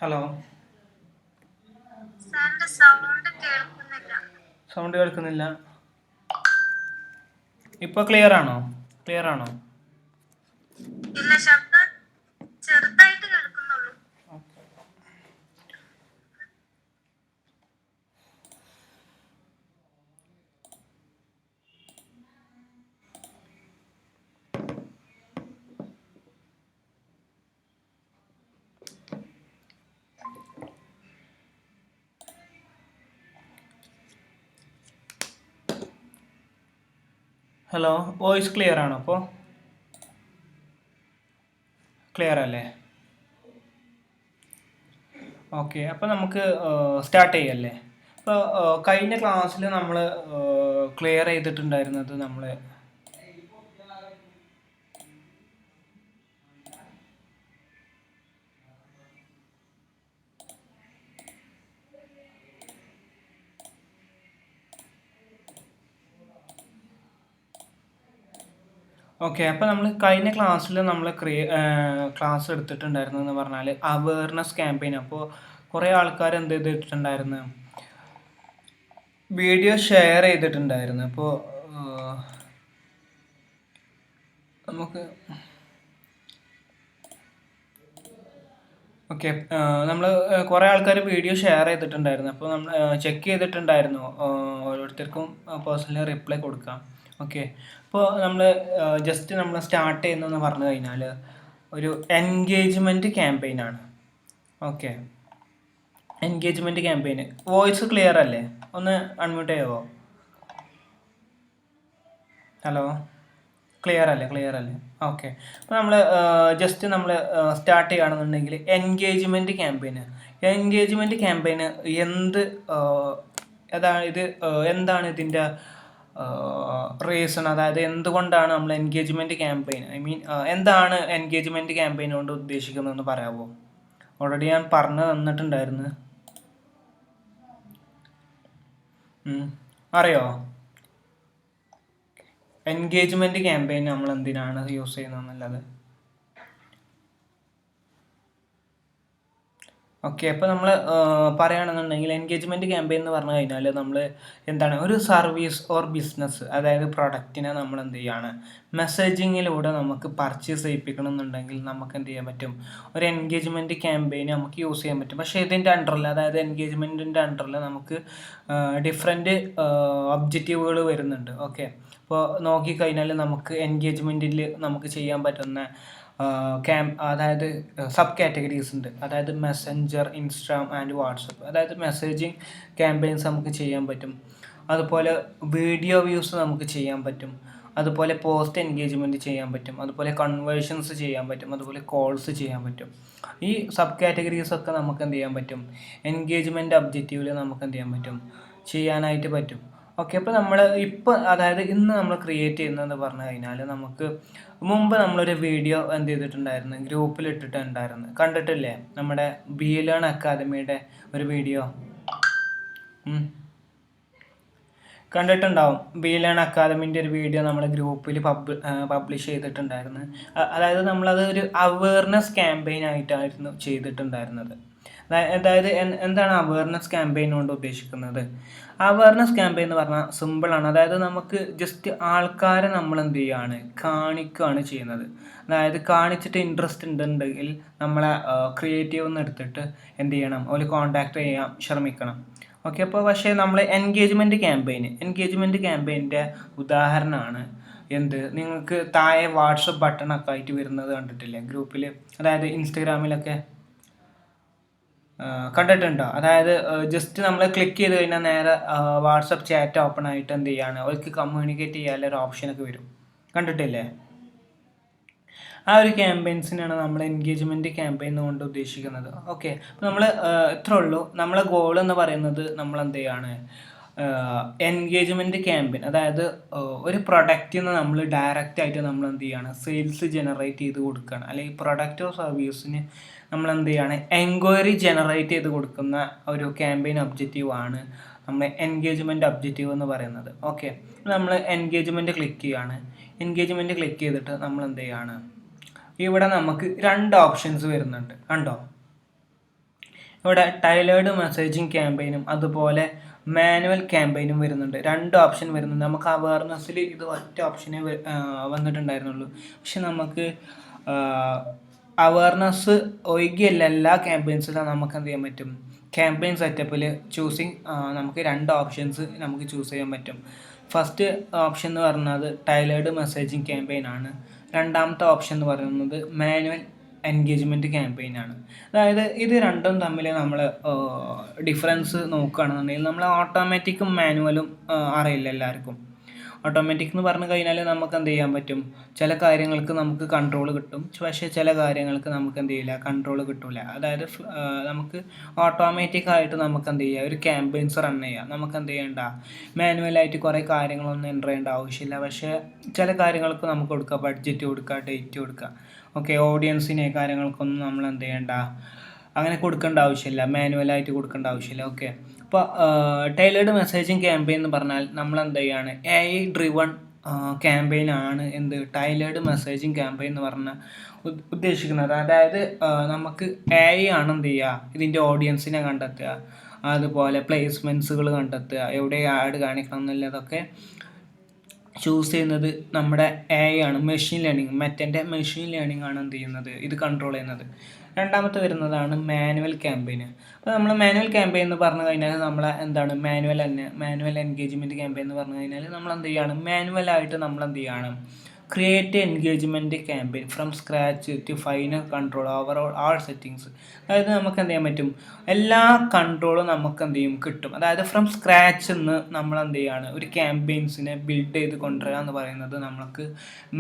Hello. സാറിന്റെ sound കേൾക്കുന്നില്ല. Sound കേൾക്കുന്നില്ല. ഇപ്പോൾ ക്ലിയർ ആണോ? ഇല്ല, ശബ്ദം ചെറുതായിട്ട് കേൾക്കുന്നുള്ളൂ. ഹലോ, വോയിസ് ക്ലിയർ ആണോ? അപ്പോൾ ക്ലിയർ അല്ലേ? ഓക്കെ, അപ്പോൾ നമുക്ക് സ്റ്റാർട്ട് ചെയ്യല്ലേ. അപ്പോൾ കഴിഞ്ഞ ക്ലാസ്സിൽ നമ്മൾ ക്ലിയർ ചെയ്തിട്ടുണ്ടായിരുന്നത് നമ്മൾ അപ്പോൾ നമ്മൾ കഴിഞ്ഞ ക്ലാസ്സിൽ നമ്മൾ ക്ലാസ് എടുത്തിട്ടുണ്ടായിരുന്നെന്ന് പറഞ്ഞാൽ അവയർനെസ് ക്യാമ്പയിൻ. അപ്പോൾ കുറേ ആൾക്കാർ എന്ത് ചെയ്തിട്ടുണ്ടായിരുന്നു, വീഡിയോ ഷെയർ ചെയ്തിട്ടുണ്ടായിരുന്നു. അപ്പോൾ നമുക്ക് നമ്മൾ കുറേ ആൾക്കാർ വീഡിയോ ഷെയർ ചെയ്തിട്ടുണ്ടായിരുന്നു. അപ്പോൾ നമ്മൾ ചെക്ക് ചെയ്തിട്ടുണ്ടായിരുന്നു. ഓരോരുത്തർക്കും പേഴ്സണലി റിപ്ലൈ കൊടുക്കാം. അപ്പോൾ നമ്മൾ ജസ്റ്റ് നമ്മൾ സ്റ്റാർട്ട് ചെയ്യുന്നതെന്ന് പറഞ്ഞു കഴിഞ്ഞാൽ ഒരു എൻഗേജ്മെൻറ്റ് ക്യാമ്പയിനാണ്. എൻഗേജ്മെൻറ്റ് ക്യാമ്പയിന്. വോയിസ് ക്ലിയർ അല്ലേ? ഒന്ന് അൺമ്യൂട്ട് ചെയ്യാവോ? ഹലോ, ക്ലിയർ അല്ലേ? അപ്പോൾ നമ്മൾ ജസ്റ്റ് നമ്മൾ സ്റ്റാർട്ട് ചെയ്യുകയാണെന്നുണ്ടെങ്കിൽ എൻഗേജ്മെൻറ്റ് ക്യാമ്പയിന് എന്താണ് ഇതിൻ്റെ റീസൺ, അതായത് എന്തുകൊണ്ടാണ് നമ്മൾ എൻഗേജ്മെൻറ്റ് ക്യാമ്പയിൻ, എന്താണ് എൻഗേജ്മെൻറ്റ് ക്യാമ്പയിൻ കൊണ്ട് ഉദ്ദേശിക്കുന്നതെന്ന് പറയാമോ? ഓൾറെഡി ഞാൻ പറഞ്ഞു തന്നിട്ടുണ്ടായിരുന്നു. അറിയോ? എൻഗേജ്മെൻറ്റ് ക്യാമ്പയിൻ നമ്മൾ എന്തിനാണ് യൂസ് ചെയ്യുന്നതെന്നുള്ളത്. അപ്പോൾ നമ്മൾ പറയുകയാണെന്നുണ്ടെങ്കിൽ എൻഗേജ്മെൻറ്റ് ക്യാമ്പയിൻ എന്ന് പറഞ്ഞു കഴിഞ്ഞാൽ നമ്മൾ എന്താണ്, ഒരു സർവീസ് ഓർ ബിസിനസ്, അതായത് പ്രൊഡക്റ്റിനെ നമ്മൾ എന്ത് ചെയ്യുകയാണ്, മെസ്സേജിങ്ങിലൂടെ നമുക്ക് പർച്ചേസ് ചെയ്യിപ്പിക്കണം എന്നുണ്ടെങ്കിൽ നമുക്ക് എന്ത് ചെയ്യാൻ പറ്റും, ഒരു എൻഗേജ്മെൻറ്റ് ക്യാമ്പയിൻ നമുക്ക് യൂസ് ചെയ്യാൻ പറ്റും. പക്ഷേ ഇതിൻ്റെ അണ്ടറിൽ, അതായത് എൻഗേജ്മെൻറ്റിൻ്റെ അണ്ടറിൽ നമുക്ക് ഡിഫറെൻറ്റ് ഒബ്ജക്റ്റീവുകൾ വരുന്നുണ്ട്. അപ്പോൾ നോക്കിക്കഴിഞ്ഞാൽ നമുക്ക് എൻഗേജ്മെൻറ്റിൽ നമുക്ക് ചെയ്യാൻ പറ്റുന്ന അതായത് സബ് കാറ്റഗറീസ് ഉണ്ട്. അതായത് മെസ്സഞ്ചർ, ഇൻസ്റ്റാഗ്രാം ആൻഡ് വാട്സപ്പ്, അതായത് മെസ്സേജിങ് ക്യാമ്പയിൻസ് നമുക്ക് ചെയ്യാൻ പറ്റും. അതുപോലെ വീഡിയോ വ്യൂസ് നമുക്ക് ചെയ്യാൻ പറ്റും. അതുപോലെ പോസ്റ്റ് എൻഗേജ്മെൻറ്റ് ചെയ്യാൻ പറ്റും. അതുപോലെ കൺവേർഷൻസ് ചെയ്യാൻ പറ്റും. അതുപോലെ കോൾസ് ചെയ്യാൻ പറ്റും. ഈ സബ് കാറ്റഗറീസൊക്കെ നമുക്ക് എന്ത് ചെയ്യാൻ പറ്റും, എൻഗേജ്മെൻറ്റ് ഒബ്ജക്റ്റീവിൽ നമുക്ക് എന്ത് ചെയ്യാൻ പറ്റും, ചെയ്യാനായിട്ട് പറ്റും. അപ്പോൾ നമ്മൾ അതായത് ഇന്ന് നമ്മൾ ക്രിയേറ്റ് ചെയ്യുന്നതെന്ന് പറഞ്ഞു കഴിഞ്ഞാൽ, നമുക്ക് മുമ്പ് നമ്മളൊരു വീഡിയോ എന്ത് ചെയ്തിട്ടുണ്ടായിരുന്നു, ഗ്രൂപ്പിൽ ഇട്ടിട്ടുണ്ടായിരുന്നു. കണ്ടിട്ടില്ലേ? നമ്മുടെ ബി-ലേൺ അക്കാദമിയുടെ ഒരു വീഡിയോ കണ്ടിട്ടുണ്ടാവും. ബി-ലേൺ അക്കാദമിൻ്റെ ഒരു വീഡിയോ നമ്മൾ ഗ്രൂപ്പിൽ പബ്ലിഷ് ചെയ്തിട്ടുണ്ടായിരുന്നു. അതായത് നമ്മളത് ഒരു അവയർനെസ് ക്യാമ്പയിൻ ആയിട്ടായിരുന്നു ചെയ്തിട്ടുണ്ടായിരുന്നത്. അതായത് എന്താണ് അവയർനെസ് ക്യാമ്പയിൻ കൊണ്ട് ഉദ്ദേശിക്കുന്നത്? അവയർനെസ് ക്യാമ്പയിൻ എന്ന് പറഞ്ഞാൽ സിമ്പിളാണ്. അതായത് നമുക്ക് ജസ്റ്റ് ആൾക്കാരെ നമ്മൾ എന്ത് ചെയ്യുകയാണ്, കാണിക്കുകയാണ് ചെയ്യുന്നത്. അതായത് കാണിച്ചിട്ട് ഇൻട്രസ്റ്റ് ഉണ്ടെങ്കിൽ നമ്മളെ ക്രിയേറ്റീവ് എന്ന് എടുത്തിട്ട് എന്ത് ചെയ്യണം, ഒരു കോൺടാക്ട് ചെയ്യാൻ ശ്രമിക്കണം. അപ്പോൾ പക്ഷേ നമ്മൾ എൻഗേജ്മെൻറ്റ് ക്യാമ്പയിൻ്റെ ഉദാഹരണമാണ് നിങ്ങൾക്ക് താഴെ വാട്സപ്പ് ബട്ടണൊക്കെ ആയിട്ട് വരുന്നത് കണ്ടിട്ടില്ലേ ഗ്രൂപ്പിൽ? അതായത് ഇൻസ്റ്റഗ്രാമിലൊക്കെ കണ്ടിട്ടുണ്ടോ? അതായത് ജസ്റ്റ് നമ്മൾ ക്ലിക്ക് ചെയ്ത് കഴിഞ്ഞാൽ നേരെ വാട്സപ്പ് ചാറ്റ് ഓപ്പൺ ആയിട്ട് എന്ത് ചെയ്യാണ്, അവർക്ക് കമ്മ്യൂണിക്കേറ്റ് ചെയ്യാനുള്ള ഒരു ഓപ്ഷനൊക്കെ വരും. കണ്ടിട്ടില്ലേ? ആ ഒരു ക്യാമ്പയിൻസിനാണ് നമ്മൾ എൻഗേജ്മെൻറ്റ് ക്യാമ്പയിൻ കൊണ്ട് ഉദ്ദേശിക്കുന്നത്. അപ്പോൾ നമ്മൾ ഇത്രേ ഉള്ളൂ. നമ്മളെ ഗോൾ എന്ന് പറയുന്നത് നമ്മൾ എന്ത് ചെയ്യാണ്, എൻഗേജ്മെൻറ്റ് ക്യാമ്പയിൻ, അതായത് ഒരു പ്രൊഡക്റ്റിന് നമ്മൾ ഡയറക്റ്റായിട്ട് നമ്മൾ എന്ത് ചെയ്യുകയാണ്, സെയിൽസ് ജനറേറ്റ് ചെയ്ത് കൊടുക്കുകയാണ്. അല്ലെങ്കിൽ പ്രൊഡക്റ്റോ സർവീസിന് നമ്മൾ എന്ത് ചെയ്യുകയാണ്, എൻക്വയറി ജനറേറ്റ് ചെയ്ത് കൊടുക്കുന്ന ഒരു ക്യാമ്പയിൻ ഒബ്ജക്റ്റീവാണ് നമ്മൾ എൻഗേജ്മെൻറ്റ് ഒബ്ജക്റ്റീവ് എന്ന് പറയുന്നത്. നമ്മൾ എൻഗേജ്മെൻറ്റ് ക്ലിക്ക് ചെയ്യുകയാണ്. എൻഗേജ്മെൻറ്റ് ക്ലിക്ക് ചെയ്തിട്ട് നമ്മൾ എന്ത് ചെയ്യുകയാണ്, ഇവിടെ നമുക്ക് 2 ഓപ്ഷൻസ് വരുന്നുണ്ട്. കണ്ടോ? ഇവിടെ ടൈലേർഡ് മെസ്സേജിങ് ക്യാമ്പയിനും അതുപോലെ മാനുവൽ ക്യാമ്പയിനും വരുന്നുണ്ട്. 2 ഓപ്ഷൻ വരുന്നുണ്ട്. നമുക്ക് അവയർനെസ്സിൽ ഇത് ഒറ്റ ഓപ്ഷനേ വന്നിട്ടുണ്ടായിരുന്നുള്ളൂ. പക്ഷെ നമുക്ക് അവയർനെസ് ഒഴികെയുള്ള എല്ലാ ക്യാമ്പയിൻസിലും നമുക്ക് എന്ത് ചെയ്യാൻ പറ്റും, ക്യാമ്പയിൻ സെറ്റപ്പിൽ നമുക്ക് 2 ഓപ്ഷൻസ് നമുക്ക് ചൂസ് ചെയ്യാൻ പറ്റും. ഫസ്റ്റ് ഓപ്ഷൻ എന്ന് പറയുന്നത് ടൈലേർഡ് മെസ്സേജിങ് ക്യാമ്പയിൻ ആണ്. രണ്ടാമത്തെ ഓപ്ഷൻ എന്ന് പറയുന്നത് മാനുവൽ എൻഗേജ്മെൻറ്റ് ക്യാമ്പയിൻ ആണ്. അതായത് ഇത് രണ്ടും തമ്മിൽ നമ്മൾ ഡിഫറൻസ് നോക്കുകയാണെന്നുണ്ടെങ്കിൽ നമ്മൾ ഓട്ടോമാറ്റിക്കും മാനുവലും അറിയില്ല എല്ലാവർക്കും. ഓട്ടോമാറ്റിക് എന്ന് പറഞ്ഞു കഴിഞ്ഞാൽ നമുക്ക് എന്ത് ചെയ്യാൻ പറ്റും, ചില കാര്യങ്ങൾക്ക് നമുക്ക് കൺട്രോൾ കിട്ടും, പക്ഷേ ചില കാര്യങ്ങൾക്ക് നമുക്ക് എന്ത് ചെയ്യില്ല, കൺട്രോൾ കിട്ടില്ല. അതായത് നമുക്ക് ഓട്ടോമാറ്റിക്കായിട്ട് നമുക്ക് എന്ത് ചെയ്യുക, ഒരു ക്യാമ്പയിൻസ് റൺ ചെയ്യുക. നമുക്ക് എന്ത് ചെയ്യേണ്ട, മാനുവലായിട്ട് കുറേ കാര്യങ്ങളൊന്നും എൻ്റർ ചെയ്യേണ്ട ആവശ്യമില്ല. പക്ഷേ ചില കാര്യങ്ങൾക്ക് നമുക്ക് കൊടുക്കുക, ബഡ്ജറ്റ് കൊടുക്കുക, ഡേറ്റ് കൊടുക്കുക, ഓക്കെ. ഓഡിയൻസിനെ കാര്യങ്ങൾക്കൊന്നും നമ്മൾ എന്ത് ചെയ്യേണ്ട, അങ്ങനെ കൊടുക്കേണ്ട ആവശ്യമില്ല, മാനുവലായിട്ട് കൊടുക്കേണ്ട ആവശ്യമില്ല, ഓക്കെ. അപ്പോൾ ടൈലേർഡ് മെസ്സേജിങ് ക്യാമ്പയിൻ എന്ന് പറഞ്ഞാൽ നമ്മൾ എന്ത് ചെയ്യുകയാണ്, AI ഡ്രിവൺ ക്യാമ്പയിൻ ആണ് എന്ത് ടൈലേർഡ് മെസ്സേജിങ് ക്യാമ്പയിൻ എന്ന് പറഞ്ഞാൽ ഉദ്ദേശിക്കുന്നത്. അതായത് നമുക്ക് AI ആണ് എന്ത് ചെയ്യുക, ഇതിൻ്റെ ഓഡിയൻസിനെ കണ്ടെത്തുക, അതുപോലെ പ്ലേസ്മെൻറ്റ്സുകൾ കണ്ടെത്തുക, എവിടെ ആഡ് കാണിക്കണം എന്നുള്ളതൊക്കെ ചൂസ് ചെയ്യുന്നത് നമ്മുടെ AI ആണ്. മെഷീൻ ലേണിംഗ്, മെറ്റൻ്റെ മെഷീൻ ലേണിംഗ് ആണ് എന്ത് ചെയ്യുന്നത്, ഇത് കൺട്രോൾ ചെയ്യുന്നത്. രണ്ടാമത്തെ വരുന്നതാണ് മാനുവൽ ക്യാമ്പയിൻ. അപ്പോൾ നമ്മൾ മാനുവൽ ക്യാമ്പയിൻ എന്ന് പറഞ്ഞു കഴിഞ്ഞാൽ നമ്മൾ എന്താണ്, മാനുവൽ എൻഗേജ്മെൻറ്റ് ക്യാമ്പയിൻ എന്ന് പറഞ്ഞു കഴിഞ്ഞാൽ നമ്മൾ എന്ത് ചെയ്യുകയാണ്, മാനുവലായിട്ട് നമ്മൾ എന്ത് ചെയ്യുകയാണ്, create engagement campaign from scratch to final control over all settings. അതായത് നമുക്ക് എന്ത് ചെയ്യാൻ പറ്റും, എല്ലാ കൺട്രോളും നമുക്ക് എന്ത് ചെയ്യും, കിട്ടും. അതായത് ഫ്രം സ്ക്രാച്ച് നിന്ന് നമ്മൾ എന്ത് ചെയ്യുകയാണ്, ഒരു ക്യാമ്പയിൻസിനെ ബിൽഡ് ചെയ്ത് കൊണ്ടുവരിക എന്ന് പറയുന്നത് നമുക്ക്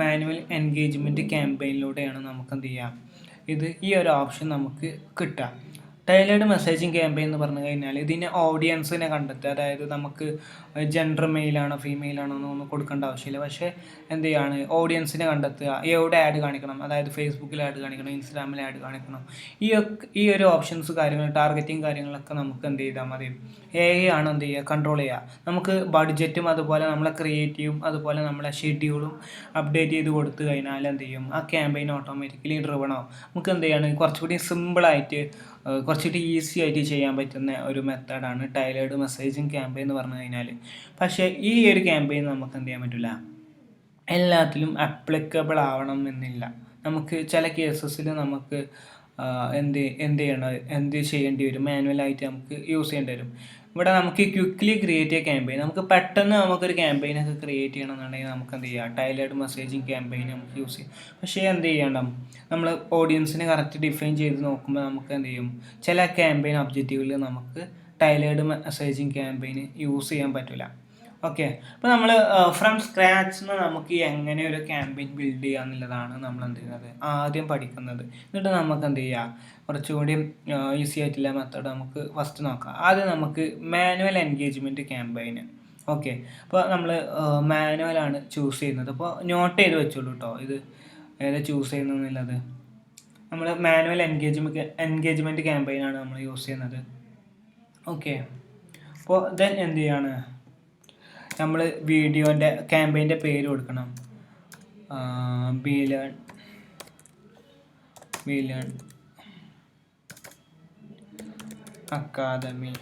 മാനുവൽ എൻഗേജ്മെൻറ്റ് ക്യാമ്പയിനിലൂടെയാണ് നമുക്ക് എന്ത് ചെയ്യുക, ഈ ഒരു ഓപ്ഷൻ നമുക്ക് കിട്ടുക. ടൈലേർഡ് മെസ്സേജിങ് ക്യാമ്പയിൻ എന്ന് പറഞ്ഞു കഴിഞ്ഞാൽ ഇതിന് ഓഡിയൻസിനെ കണ്ടെത്തുക. അതായത് നമുക്ക് ജെൻഡർ മെയിലാണോ ഫീമെയിലാണോ എന്നൊന്നും കൊടുക്കേണ്ട ആവശ്യമില്ല. പക്ഷേ എന്ത് ചെയ്യാണ്, ഓഡിയൻസിനെ കണ്ടെത്തുക, എവിടെ ആഡ് കാണിക്കണം, അതായത് ഫേസ്ബുക്കിൽ ആഡ് കാണിക്കണം, ഇൻസ്റ്റാഗ്രാമിൽ ആഡ് കാണിക്കണം, ഈ ഒരു ഓപ്ഷൻസ് കാര്യങ്ങൾ, ടാർഗറ്റിങ് കാര്യങ്ങളൊക്കെ നമുക്ക് എന്ത് ചെയ്താൽ മതി, AI ആണ് എന്ത് ചെയ്യുക, കൺട്രോൾ ചെയ്യുക. നമുക്ക് ബഡ്ജറ്റും അതുപോലെ നമ്മളെ ക്രിയേറ്റീവും അതുപോലെ നമ്മളെ ഷെഡ്യൂളും അപ്ഡേറ്റ് ചെയ്ത് കൊടുത്തു കഴിഞ്ഞാൽ എന്ത് ചെയ്യും, ആ ക്യാമ്പയിൻ ഓട്ടോമാറ്റിക്കലി ഡ്രിവൺ ആവും. നമുക്ക് എന്ത് ചെയ്യാണ്, കുറച്ചുകൂടി സിമ്പിളായിട്ട് കുറച്ചുകൂടി ഈസി ആയിട്ട് ചെയ്യാൻ പറ്റുന്ന ഒരു മെത്തേഡാണ് ടൈലേർഡ് മെസ്സേജിങ് ക്യാമ്പയിൻ എന്ന് പറഞ്ഞു കഴിഞ്ഞാൽ. പക്ഷേ ഈ ഒരു ക്യാമ്പയിൻ നമുക്ക് എന്ത് ചെയ്യാൻ പറ്റില്ല, എല്ലാത്തിലും ആപ്ലിക്കബിൾ ആവണം എന്നില്ല. നമുക്ക് ചില കേസസിൽ നമുക്ക് എന്ത് ചെയ്യേണ്ടി വരും, മാനുവലായിട്ട് നമുക്ക് യൂസ് ചെയ്യേണ്ടി വരും. ഇവിടെ നമുക്ക് ക്വിക്ക്ലി ക്രിയേറ്റ് ചെയ്യുക ക്യാമ്പയിൻ, നമുക്ക് പെട്ടെന്ന് നമുക്കൊരു ക്യാമ്പയിനൊക്കെ ക്രിയേറ്റ് ചെയ്യണമെന്നുണ്ടെങ്കിൽ നമുക്ക് എന്ത് ചെയ്യാം, ടൈലേർഡ് മെസ്സേജിങ് ക്യാമ്പയിൻ നമുക്ക് യൂസ് ചെയ്യും. പക്ഷേ എന്ത് ചെയ്യണം, നമ്മൾ ഓഡിയൻസിനെ കറക്റ്റ് ഡിഫൈൻ ചെയ്ത് നോക്കുമ്പോൾ നമുക്ക് എന്ത് ചെയ്യും, ചില ക്യാമ്പയിൻ ഒബ്ജക്റ്റീവിൽ നമുക്ക് ടൈലേർഡ് മെസ്സേജിങ് ക്യാമ്പയിൻ യൂസ് ചെയ്യാൻ പറ്റില്ല, ഓക്കെ. അപ്പോൾ നമ്മൾ ഫ്രം സ്ക്രാച്ച് നമുക്ക് എങ്ങനെ ഒരു ക്യാമ്പയിൻ ബിൽഡ് ചെയ്യുക എന്നുള്ളതാണ് നമ്മൾ എന്ത് ചെയ്യുന്നത്, ആദ്യം പഠിക്കുന്നത്. എന്നിട്ട് നമുക്ക് എന്ത് ചെയ്യുക, കുറച്ചുകൂടി ഈസി ആയിട്ടുള്ള മെത്തേഡ് നമുക്ക് ഫസ്റ്റ് നോക്കാം. ആദ്യം നമുക്ക് മാനുവൽ എൻഗേജ്മെൻറ്റ് ക്യാമ്പയിന്, ഓക്കെ. അപ്പോൾ നമ്മൾ മാനുവലാണ് ചൂസ് ചെയ്യുന്നത്. അപ്പോൾ നോട്ട് ചെയ്ത് വെച്ചോളൂ കേട്ടോ, ഇത് ഏതാ ചൂസ് ചെയ്യുന്നതെന്നുള്ളത്. നമ്മൾ മാനുവൽ എൻഗേജ്മെൻറ്റ് ക്യാമ്പയിനാണ് നമ്മൾ യൂസ് ചെയ്യുന്നത്, ഓക്കെ. അപ്പോൾ ദെൻ എന്ത് ചെയ്യാണ്, നമ്മൾ വീഡിയോൻ്റെ ക്യാമ്പയിൻ്റെ പേര് കൊടുക്കണം, ബിലേൺ അക്കാദമി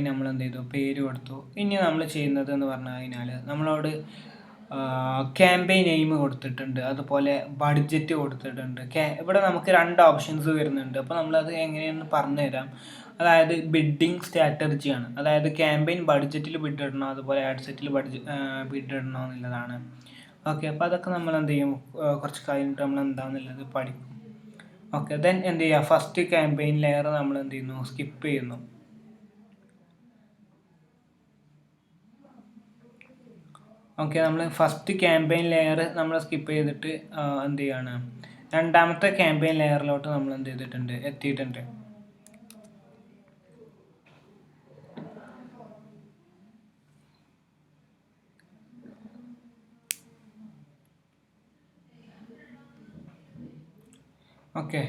നമ്മൾ എന്ത് ചെയ്തു, പേര് കൊടുത്തു. ഇനി നമ്മൾ ചെയ്യുന്നത് എന്ന് പറഞ്ഞു കഴിഞ്ഞാൽ നമ്മളോട് ക്യാമ്പയിൻ നെയിം കൊടുത്തിട്ടുണ്ട്, അതുപോലെ ബഡ്ജറ്റ് കൊടുത്തിട്ടുണ്ട്. ഇവിടെ നമുക്ക് 2 ഓപ്ഷൻസ് വരുന്നുണ്ട്. അപ്പോൾ നമ്മളത് എങ്ങനെയെന്ന് പറഞ്ഞു തരാം. അതായത് ബിഡ്ഡിങ് സ്ട്രാറ്റജിയാണ്, അതായത് ക്യാമ്പയിൻ ബഡ്ജറ്റിൽ ബിഡ് ഇടണോ അതുപോലെ ആഡ് സെറ്റിൽ ബിഡ് ഇടണോ എന്നുള്ളതാണ്, ഓക്കെ. അപ്പോൾ അതൊക്കെ നമ്മൾ എന്ത് ചെയ്യും, കുറച്ച് കഴിഞ്ഞിട്ട് നമ്മൾ എന്താണെന്നുള്ളത് പഠിക്കും, ഓക്കെ. ദെൻ എന്ത് ചെയ്യുക, ഫസ്റ്റ് ക്യാമ്പയിൻ ലെയർ നമ്മൾ എന്ത് ചെയ്യുന്നു, സ്കിപ്പ് ചെയ്യുന്നു, ഓക്കെ. നമ്മൾ ഫസ്റ്റ് ക്യാമ്പയിൻ ലെയർ നമ്മൾ സ്കിപ്പ് ചെയ്തിട്ട് എന്ത് ചെയ്യാണ്, രണ്ടാമത്തെ ക്യാമ്പയിൻ ലെയറിലോട്ട് നമ്മൾ എന്ത് ചെയ്തിട്ടുണ്ട്, എത്തിയിട്ടുണ്ട്. ഓക്കെ,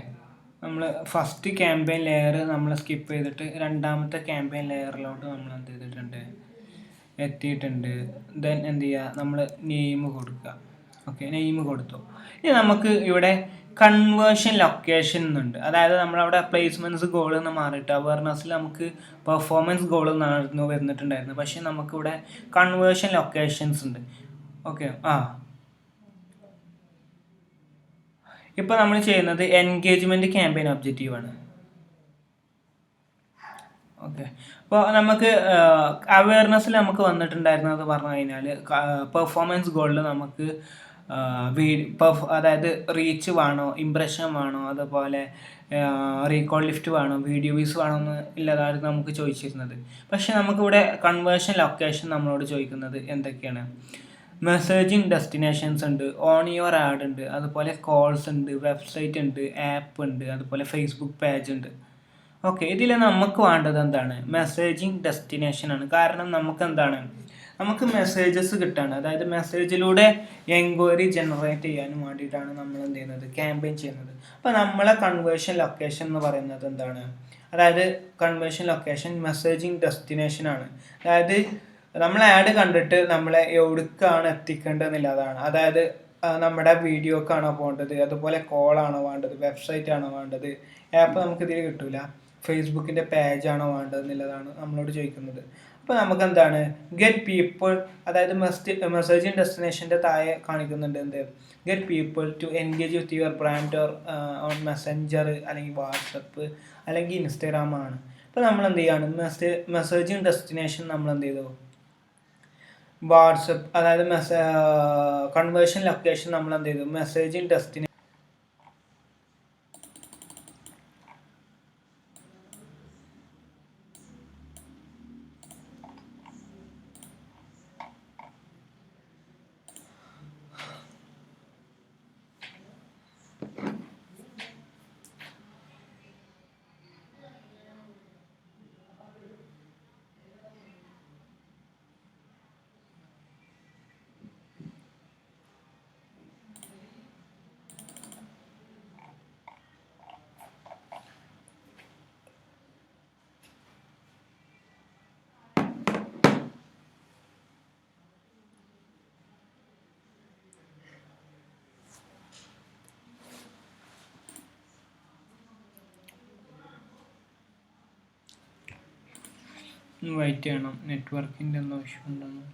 നമ്മൾ ഫസ്റ്റ് ക്യാമ്പയിൻ ലെയർ നമ്മൾ സ്കിപ്പ് ചെയ്തിട്ട് രണ്ടാമത്തെ ക്യാമ്പയിൻ ലെയറിലോട്ട് നമ്മൾ എന്ത് ചെയ്തിട്ടുണ്ട്, എത്തിയിട്ടുണ്ട്. ദെൻ എന്ത് ചെയ്യുക, നമ്മൾ നെയിം കൊടുക്കുക, ഓക്കെ. നെയിം കൊടുത്തു. ഇനി നമുക്ക് ഇവിടെ കൺവേർഷൻ ലൊക്കേഷൻ എന്നുണ്ട്. അതായത് നമ്മളവിടെ പ്ലേസ്മെൻറ്റ്സ് ഗോൾ എന്ന് മാറിയിട്ട് അവയർനെസ്സിൽ നമുക്ക് പെർഫോമൻസ് ഗോൾ എന്നായിരുന്നു വരുന്നിട്ടുണ്ടായിരുന്നു. പക്ഷേ നമുക്കിവിടെ കൺവേർഷൻ ലൊക്കേഷൻസ് ഉണ്ട്. ഓക്കെ. ഇപ്പോൾ നമ്മൾ ചെയ്യുന്നത് എൻഗേജ്മെൻറ്റ് ക്യാമ്പയിൻ ഒബ്ജക്റ്റീവാണ്. ഓക്കെ. അപ്പോൾ നമുക്ക് അവയർനെസ്സിൽ നമുക്ക് വന്നിട്ടുണ്ടായിരുന്നത് പറഞ്ഞു കഴിഞ്ഞാൽ പെർഫോമൻസ് ഗോളിൽ നമുക്ക് അതായത് റീച്ച് വേണോ, ഇംപ്രഷൻ വേണോ, അതുപോലെ റീകോൾ ലിഫ്റ്റ് വേണോ, വീഡിയോ വ്യൂസ് വേണോ എന്ന് ഇല്ലതായിരുന്നു നമുക്ക് ചോദിച്ചിരുന്നത്. പക്ഷേ നമുക്കിവിടെ കൺവേർഷൻ ലൊക്കേഷൻ നമ്മളോട് ചോദിക്കുന്നത് എന്തൊക്കെയാണ്? മെസ്സേജിങ് ഡെസ്റ്റിനേഷൻസ് ഉണ്ട്, ഓൺ യുവർ ആഡ് ഉണ്ട്, അതുപോലെ കോൾസ് ഉണ്ട്, വെബ്സൈറ്റ് ഉണ്ട്, ആപ്പ് ഉണ്ട്, അതുപോലെ ഫേസ്ബുക്ക് പേജ് ഉണ്ട്. ഓക്കെ. ഇതിൽ നമുക്ക് വേണ്ടത് എന്താണ്? മെസ്സേജിങ് ഡെസ്റ്റിനേഷനാണ്. കാരണം നമുക്ക് എന്താണ്, നമുക്ക് മെസ്സേജസ് കിട്ടാണ്. അതായത് മെസ്സേജിലൂടെ എൻക്വയറി ജനറേറ്റ് ചെയ്യാനും വേണ്ടിയിട്ടാണ് നമ്മൾ എന്ത് ചെയ്യുന്നത്, ക്യാമ്പയിൻ ചെയ്യുന്നത്. അപ്പോൾ നമ്മളെ കൺവേർഷൻ ലൊക്കേഷൻ എന്ന് പറയുന്നത് എന്താണ്? അതായത് കൺവേർഷൻ ലൊക്കേഷൻ മെസ്സേജിങ് ഡെസ്റ്റിനേഷനാണ്. അതായത് നമ്മൾ ആഡ് കണ്ടിട്ട് നമ്മളെ എവിടേക്കാണ് എത്തിക്കേണ്ടതെന്നുള്ളതാണ്. അതായത് നമ്മുടെ വീഡിയോക്കാണോ പോകേണ്ടത്, അതുപോലെ കോളാണോ വേണ്ടത്, വെബ്സൈറ്റ് ആണോ വേണ്ടത്, ആപ്പ് നമുക്കിതിൽ കിട്ടില്ല, ഫേസ്ബുക്കിൻ്റെ പേജാണോ വേണ്ടത് എന്നുള്ളതാണ് നമ്മളോട് ചോദിക്കുന്നത്. അപ്പോൾ നമുക്ക് എന്താണ്, ഗെറ്റ് പീപ്പിൾ, അതായത് മെസ്സേജിങ് ഡെസ്റ്റിനേഷൻ്റെ താഴെ കാണിക്കുന്നുണ്ട് എന്ത്, get people to engage with your brand or on messenger അല്ലെങ്കിൽ വാട്സപ്പ് അല്ലെങ്കിൽ ഇൻസ്റ്റാഗ്രാം ആണ്. അപ്പോൾ നമ്മൾ എന്ത് ചെയ്യാണ്, മെസ്സേജിങ് ഡെസ്റ്റിനേഷൻ നമ്മൾ എന്ത് ചെയ്തു, വാട്സപ്പ്, അതായത് കൺവേർഷൻ ലൊക്കേഷൻ നമ്മൾ എന്ത് ചെയ്തു, മെസ്സേജിങ് ഡെസ്റ്റിനേഷൻ. വെയിറ്റ് ചെയ്യണം, നെറ്റ്വർക്കിൻ്റെ എന്തോ ഇഷ്യൂ ഉണ്ടെന്ന്.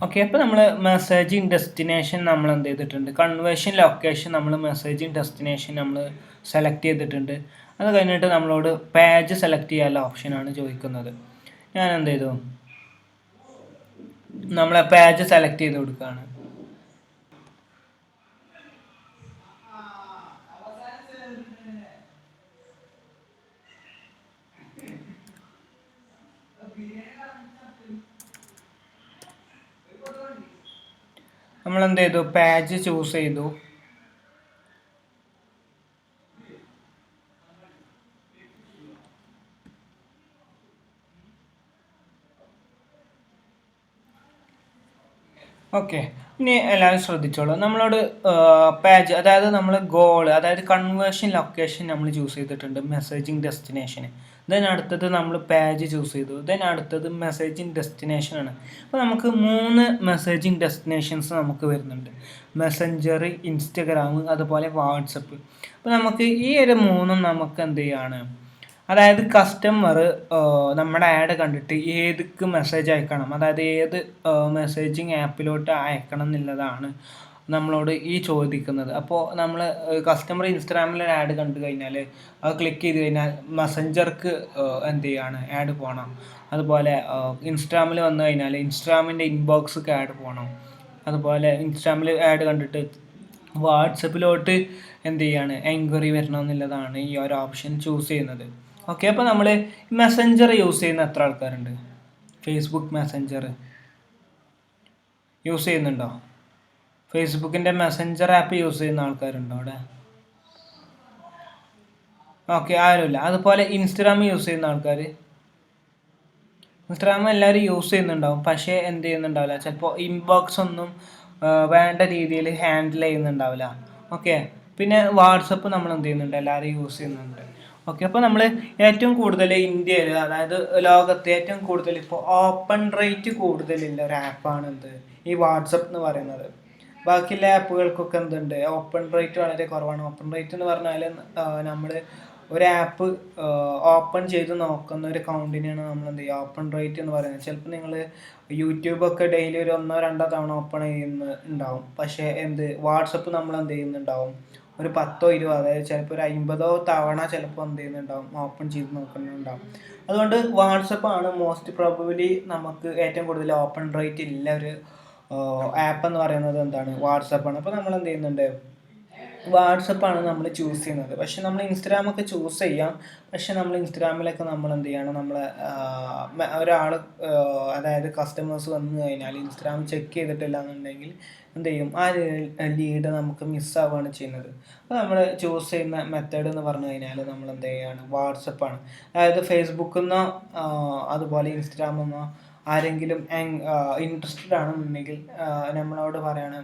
ഓക്കെ. അപ്പോൾ നമ്മൾ മെസ്സേജിങ് ഡെസ്റ്റിനേഷൻ നമ്മൾ എന്ത് ചെയ്തിട്ടുണ്ട്, കൺവേർഷൻ ലൊക്കേഷൻ നമ്മൾ മെസ്സേജിങ് ഡെസ്റ്റിനേഷൻ നമ്മൾ സെലക്ട് ചെയ്തിട്ടുണ്ട്. അത് കഴിഞ്ഞിട്ട് നമ്മളോട് പേജ് സെലക്ട് ചെയ്യാനുള്ള ഓപ്ഷനാണ് ചോദിക്കുന്നത്. ഞാൻ എന്ത് ചെയ്തു, നമ്മളെ പേജ് സെലക്ട് ചെയ്ത് കൊടുക്കുകയാണ്. നമ്മൾ എന്ത് ചെയ്തു, പേജ് ചൂസ് ചെയ്തു. ഓക്കെ. ഇനി എല്ലാവരും ശ്രദ്ധിച്ചോളൂ, നമ്മളോട് പേജ്, അതായത് നമ്മൾ ഗോൾ, അതായത് കൺവേർഷൻ ലൊക്കേഷൻ നമ്മൾ ചൂസ് ചെയ്തിട്ടുണ്ട്, മെസ്സേജിങ് ഡെസ്റ്റിനേഷന്. ദെൻ അടുത്തത് നമ്മൾ പേജ് ചൂസ് ചെയ്തു. ദെൻ അടുത്തത് മെസ്സേജിങ് ഡെസ്റ്റിനേഷനാണ്. അപ്പോൾ നമുക്ക് 3 മെസ്സേജിങ് ഡെസ്റ്റിനേഷൻസ് നമുക്ക് വരുന്നുണ്ട്, മെസ്സഞ്ചർ, ഇൻസ്റ്റഗ്രാം, അതുപോലെ വാട്സപ്പ്. അപ്പോൾ നമുക്ക് ഈ ഒരു 3 നമുക്ക് എന്ത് ചെയ്യാണ്, അതായത് കസ്റ്റമർ നമ്മുടെ ആഡ് കണ്ടിട്ട് ഏതൊക്കെ മെസ്സേജ് അയക്കണം, അതായത് ഏത് മെസ്സേജിങ് ആപ്പിലോട്ട് അയക്കണം എന്നുള്ളതാണ് നമ്മളോട് ഈ ചോദിക്കുന്നത്. അപ്പോൾ നമ്മൾ കസ്റ്റമർ ഇൻസ്റ്റാഗ്രാമിൽ ഒരു ആഡ് കണ്ടു കഴിഞ്ഞാൽ അത് ക്ലിക്ക് ചെയ്ത് കഴിഞ്ഞാൽ മെസ്സഞ്ചർക്ക് എന്ത് ചെയ്യാണ് ആഡ് പോകണം. അതുപോലെ ഇൻസ്റ്റാഗ്രാമിൽ വന്നു കഴിഞ്ഞാൽ ഇൻസ്റ്റാഗ്രാമിൻ്റെ ഇൻബോക്സൊക്കെ ആഡ് പോകണം. അതുപോലെ ഇൻസ്റ്റാഗ്രാമിൽ ആഡ് കണ്ടിട്ട് വാട്സപ്പിലോട്ട് എന്ത് ചെയ്യാണ് എൻക്വയറി വരണം എന്നുള്ളതാണ് ഈ ഒരു ഓപ്ഷൻ ചൂസ് ചെയ്യുന്നത്. ഓക്കെ, അപ്പോൾ നമ്മൾ മെസ്സഞ്ചർ യൂസ് ചെയ്യുന്ന എത്ര ആൾക്കാരുണ്ട്? ഫേസ്ബുക്ക് മെസ്സഞ്ചർ യൂസ് ചെയ്യുന്നുണ്ടോ? ഫേസ്ബുക്കിൻ്റെ മെസ്സഞ്ചർ ആപ്പ് യൂസ് ചെയ്യുന്ന ആൾക്കാരുണ്ടോ അവിടെ? ഓക്കെ, ആരുമില്ല. അതുപോലെ ഇൻസ്റ്റാഗ്രാം യൂസ് ചെയ്യുന്ന ആൾക്കാർ? ഇൻസ്റ്റാഗ്രാം എല്ലാവരും യൂസ് ചെയ്യുന്നുണ്ടാവും, പക്ഷേ എന്ത് ചെയ്യുന്നുണ്ടാവില്ല, ചിലപ്പോൾ ഇൻബോക്സ് ഒന്നും വേണ്ട രീതിയിൽ ഹാൻഡിൽ ചെയ്യുന്നുണ്ടാവില്ല. ഓക്കെ, പിന്നെ വാട്സപ്പ് നമ്മൾ എന്ത് ചെയ്യുന്നുണ്ട്, എല്ലാവരും യൂസ് ചെയ്യുന്നുണ്ട്. ഓക്കെ, അപ്പോൾ നമ്മൾ ഏറ്റവും കൂടുതൽ ഇന്ത്യയിൽ, അതായത് ലോകത്ത് ഏറ്റവും കൂടുതൽ ഇപ്പോൾ ഓപ്പൺ റേറ്റ് കൂടുതലുള്ള ഒരു ആപ്പാണ് എന്ത്, ഈ വാട്സപ്പ് എന്ന് പറയുന്നത്. ബാക്കിയുള്ള ആപ്പുകൾക്കൊക്കെ എന്തുണ്ട്, ഓപ്പൺ റേറ്റ് വളരെ കുറവാണ്. ഓപ്പൺ റേറ്റ് എന്ന് പറഞ്ഞാൽ നമ്മൾ ഒരു ആപ്പ് ഓപ്പൺ ചെയ്ത് നോക്കുന്ന ഒരു കൗണ്ടിനാണ് നമ്മൾ എന്ത് ചെയ്യുക ഓപ്പൺ റേറ്റ് എന്ന് പറയുന്നത്. ചിലപ്പോൾ നിങ്ങൾ യൂട്യൂബൊക്കെ ഡെയിലി ഒരു 1-2 തവണ ഓപ്പൺ ഉണ്ടാവും, പക്ഷേ വാട്സപ്പ് നമ്മൾ എന്ത് ചെയ്യുന്നുണ്ടാവും ഒരു 10-20, അതായത് ചിലപ്പോൾ ഒരു 50 തവണ ചിലപ്പോൾ എന്ത് ചെയ്യുന്നുണ്ടാവും ഓപ്പൺ ചെയ്ത് നോക്കുന്നുണ്ടാവും. അതുകൊണ്ട് വാട്സപ്പാണ് മോസ്റ്റ് പ്രോബബിലി നമുക്ക് ഏറ്റവും കൂടുതൽ ഓപ്പൺ റേറ്റ് ഉള്ള ഒരു ആപ്പ് എന്ന് പറയുന്നത് എന്താണ്, വാട്സപ്പാണ്. അപ്പോൾ നമ്മൾ എന്ത് ചെയ്യുന്നുണ്ട്, വാട്സപ്പാണ് നമ്മൾ ചൂസ് ചെയ്യുന്നത്. പക്ഷെ നമ്മൾ ഇൻസ്റ്റാഗ്രാമൊക്കെ ചൂസ് ചെയ്യാം, പക്ഷെ നമ്മൾ ഇൻസ്റ്റാഗ്രാമിലൊക്കെ നമ്മൾ എന്ത് ചെയ്യണം, നമ്മൾ ഒരാൾ അതായത് കസ്റ്റമേഴ്സ് വന്നു കഴിഞ്ഞാൽ ഇൻസ്റ്റാഗ്രാം ചെക്ക് ചെയ്തിട്ടില്ല എന്നുണ്ടെങ്കിൽ എന്ത് ചെയ്യും, ആ ലീഡ് നമുക്ക് മിസ്സാവുകയാണ് ചെയ്യുന്നത്. അപ്പോൾ നമ്മൾ ചൂസ് ചെയ്യുന്ന മെത്തേഡ് എന്ന് പറഞ്ഞു കഴിഞ്ഞാൽ നമ്മൾ എന്ത് ചെയ്യുകയാണ്, വാട്സപ്പാണ്. അതായത് ഫേസ്ബുക്കിൽ നിന്നോ അതുപോലെ ഇൻസ്റ്റാഗ്രാമിൽ നിന്നോ ആരെങ്കിലും ഇൻട്രസ്റ്റഡ് ആണെന്നുണ്ടെങ്കിൽ നമ്മളോട് പറയാണ്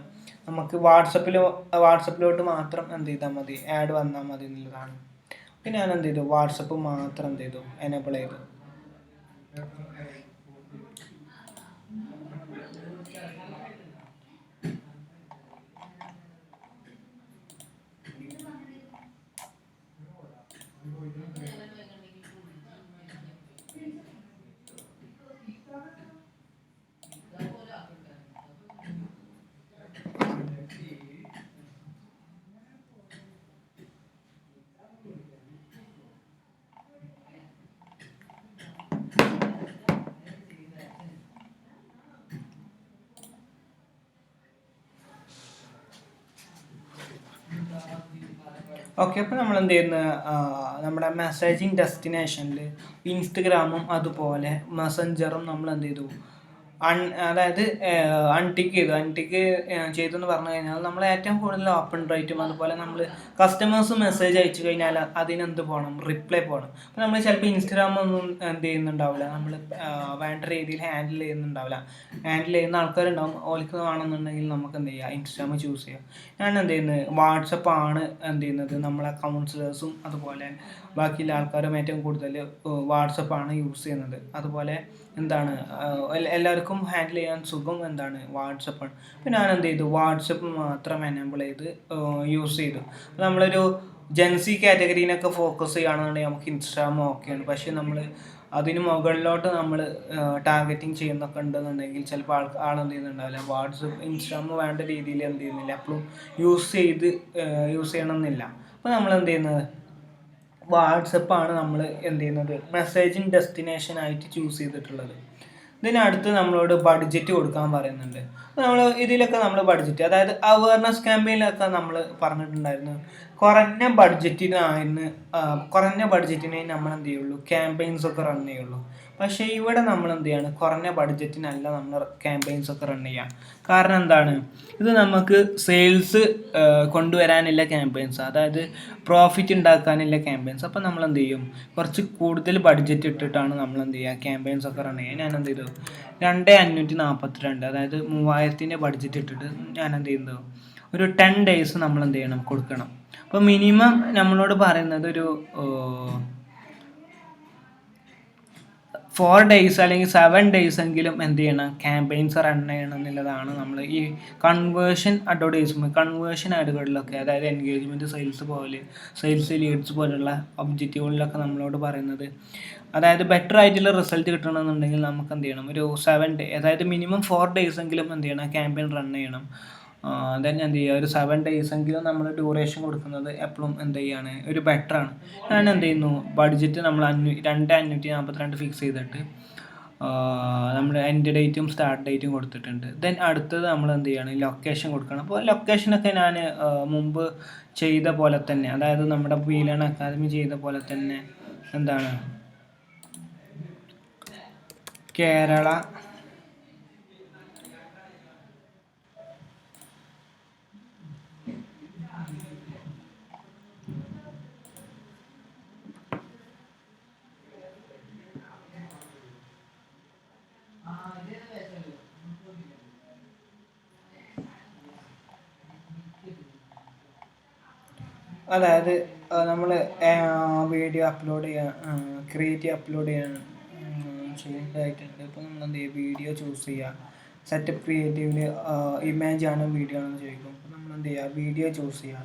നമുക്ക് വാട്സപ്പിലോട്ട് മാത്രം എന്ത് ചെയ്താൽ മതി, ആഡ് വന്നാൽ മതി എന്നുള്ളതാണ്. പിന്നെ ഞാൻ എന്ത് ചെയ്തു, വാട്സപ്പ് മാത്രം എന്ത് ചെയ്തു, എനേബിൾ ചെയ്തു. ഓക്കെ, അപ്പോൾ നമ്മൾ എന്ത് ചെയ്യുന്ന നമ്മുടെ മെസ്സേജിങ് ഡെസ്റ്റിനേഷനിൽ ഇൻസ്റ്റഗ്രാമും അതുപോലെ മെസ്സഞ്ചറും നമ്മൾ എന്ത് ചെയ്തു, അതായത് അൺടിക്ക് ചെയ്തെന്ന് പറഞ്ഞു കഴിഞ്ഞാൽ നമ്മൾ ഏറ്റവും കൂടുതൽ ഓപ്പൺ റേറ്റും അതുപോലെ നമ്മൾ കസ്റ്റമേഴ്സ് മെസ്സേജ് അയച്ചു കഴിഞ്ഞാൽ അതിനെന്ത് പോകണം, റിപ്ലൈ പോകണം. അപ്പോൾ നമ്മൾ ചിലപ്പോൾ ഇൻസ്റ്റഗ്രാമൊന്നും എന്ത് ചെയ്യുന്നുണ്ടാവില്ല, നമ്മൾ വേണ്ട രീതിയിൽ ഹാൻഡിൽ ചെയ്യുന്ന ആൾക്കാരുണ്ടാവും. ഓർക്ക് വേണമെന്നുണ്ടെങ്കിൽ നമുക്ക് എന്ത് ചെയ്യുക, ഇൻസ്റ്റഗ്രാം ചൂസ് ചെയ്യാം. ഞാൻ എന്ത് ചെയ്യുന്നത്, വാട്സപ്പാണ് എന്ത് ചെയ്യുന്നത്, നമ്മളെ കൗൺസിലേഴ്സും അതുപോലെ ബാക്കിയുള്ള ആൾക്കാരും ഏറ്റവും കൂടുതൽ വാട്സപ്പാണ് യൂസ് ചെയ്യുന്നത്. അതുപോലെ എന്താണ് എല്ലാവർക്കും ഹാൻഡിൽ ചെയ്യാൻ സുഖം എന്താണ്, വാട്സപ്പാണ്. അപ്പോൾ ഞാൻ എന്ത് ചെയ്തു, വാട്സപ്പ് മാത്രം എനേബിൾ ചെയ്ത് യൂസ് ചെയ്തു. നമ്മളൊരു ജെൻസി കാറ്റഗറീനൊക്കെ ഫോക്കസ് ചെയ്യുകയാണെന്നുണ്ടെങ്കിൽ നമുക്ക് ഇൻസ്റ്റാഗ്രാം ഓക്കെയാണ്. പക്ഷേ നമ്മൾ അതിന് മുകളിലോട്ട് നമ്മൾ ടാർഗറ്റിങ് ചെയ്യുന്നൊക്കെ ഉണ്ടെന്നുണ്ടെങ്കിൽ ചിലപ്പോൾ ആളെന്ത് ചെയ്യുന്നുണ്ടാവില്ല, വാട്സപ്പ് ഇൻസ്റ്റാഗ്രാം വേണ്ട രീതിയിൽ എന്ത് ചെയ്യുന്നില്ല, എപ്പോഴും യൂസ് ചെയ്യണമെന്നില്ല. അപ്പോൾ നമ്മൾ എന്ത് ചെയ്യുന്നത്, വാട്സപ്പാണ് നമ്മൾ എന്ത് ചെയ്യുന്നത്, മെസ്സേജിങ് ഡെസ്റ്റിനേഷനായിട്ട് ചൂസ് ചെയ്തിട്ടുള്ളത്. ഇതിനടുത്ത് നമ്മളോട് ബഡ്ജറ്റ് കൊടുക്കാൻ പറയുന്നുണ്ട്. നമ്മൾ ഇതിലൊക്കെ നമ്മൾ ബഡ്ജറ്റ്, അതായത് അവയർനെസ് ക്യാമ്പയിനിലൊക്കെ നമ്മൾ പറഞ്ഞിട്ടുണ്ടായിരുന്നു കുറഞ്ഞ ബഡ്ജറ്റിനെ നമ്മൾ എന്ത് ചെയ്യുള്ളൂ, ക്യാമ്പയിൻസൊക്കെ റൺ ചെയ്യുള്ളൂ. പക്ഷേ ഇവിടെ നമ്മൾ എന്ത് ചെയ്യാണ്, കുറഞ്ഞ ബഡ്ജറ്റിനല്ല നമ്മൾ ക്യാമ്പയിൻസൊക്കെ റൺ ചെയ്യാം. കാരണം എന്താണ്, ഇത് നമുക്ക് സെയിൽസ് കൊണ്ടുവരാനുള്ള ക്യാമ്പയിൻസ്, അതായത് പ്രോഫിറ്റ് ഉണ്ടാക്കാനുള്ള ക്യാമ്പയിൻസ്. അപ്പം നമ്മൾ എന്ത് ചെയ്യും, കുറച്ച് കൂടുതൽ ബഡ്ജറ്റ് ഇട്ടിട്ടാണ് നമ്മൾ എന്ത് ചെയ്യുക, ക്യാമ്പയിൻസൊക്കെ റൺ ചെയ്യുക. ഞാൻ എന്ത് ചെയ്തു, 2542, അതായത് 3000 ബഡ്ജറ്റ് ഇട്ടിട്ട് ഞാൻ എന്ത് ചെയ്യുന്നത്, ഒരു 10 days നമ്മൾ എന്ത് ചെയ്യണം, കൊടുക്കണം. അപ്പോൾ മിനിമം നമ്മളോട് പറയുന്നത് ഒരു 4 days അല്ലെങ്കിൽ 7 days എങ്കിലും എന്ത് ചെയ്യണം, ക്യാമ്പയിൻസ് റൺ ചെയ്യണം എന്നുള്ളതാണ്. നമ്മൾ ഈ കൺവേർഷൻ ആഡുകളിലൊക്കെ, അതായത് എൻഗേജ്മെൻറ്റ് സെയിൽസ് ലീഡ്സ് പോലുള്ള ഒബ്ജക്റ്റീവുകളിലൊക്കെ നമ്മളോട് പറയുന്നത്, അതായത് ബെറ്റർ ആയിട്ടുള്ള റിസൾട്ട് കിട്ടണമെന്നുണ്ടെങ്കിൽ നമുക്ക് എന്ത് ചെയ്യണം, ഒരു 7 day, അതായത് മിനിമം 4 days എങ്കിലും എന്ത് ചെയ്യണം, ക്യാമ്പയിൻ റൺ ചെയ്യണം. ദെൻ എന്ത് ചെയ്യുക, ഒരു 7 days എങ്കിലും നമ്മൾ ഡ്യൂറേഷൻ കൊടുക്കുന്നത് എപ്പോഴും എന്ത് ചെയ്യാണ്, ഒരു ബെറ്ററാണ്. ഞാൻ എന്ത് ചെയ്യുന്നു, ബഡ്ജറ്റ് നമ്മൾ 2542 ഫിക്സ് ചെയ്തിട്ട് നമ്മൾ എൻഡ് ഡേറ്റും സ്റ്റാർട്ട് ഡേറ്റും കൊടുത്തിട്ടുണ്ട്. ദെൻ അടുത്തത് നമ്മൾ എന്ത് ചെയ്യണം, ലൊക്കേഷൻ കൊടുക്കണം. അപ്പോൾ ലൊക്കേഷനൊക്കെ ഞാൻ മുമ്പ് ചെയ്ത പോലെ തന്നെ, അതായത് നമ്മുടെ വീലേൺ അക്കാദമി ചെയ്ത പോലെ തന്നെ എന്താണ്, കേരള അതായത് നമ്മൾ വീഡിയോ അപ്ലോഡ് ചെയ്യാൻ അപ്ലോഡ് ചെയ്യാൻ ചെയ്യേണ്ടതായിട്ടുണ്ട്. ഇപ്പോൾ നമ്മൾ എന്ത് ചെയ്യുക, വീഡിയോ ചൂസ് ചെയ്യുക. സെറ്റപ്പ് ക്രിയേറ്റീവിൽ ഇമേജ് ആണോ വീഡിയോ ആണോ എന്ന് ചോദിക്കും. അപ്പോൾ നമ്മൾ എന്ത് ചെയ്യുക, വീഡിയോ ചൂസ് ചെയ്യുക.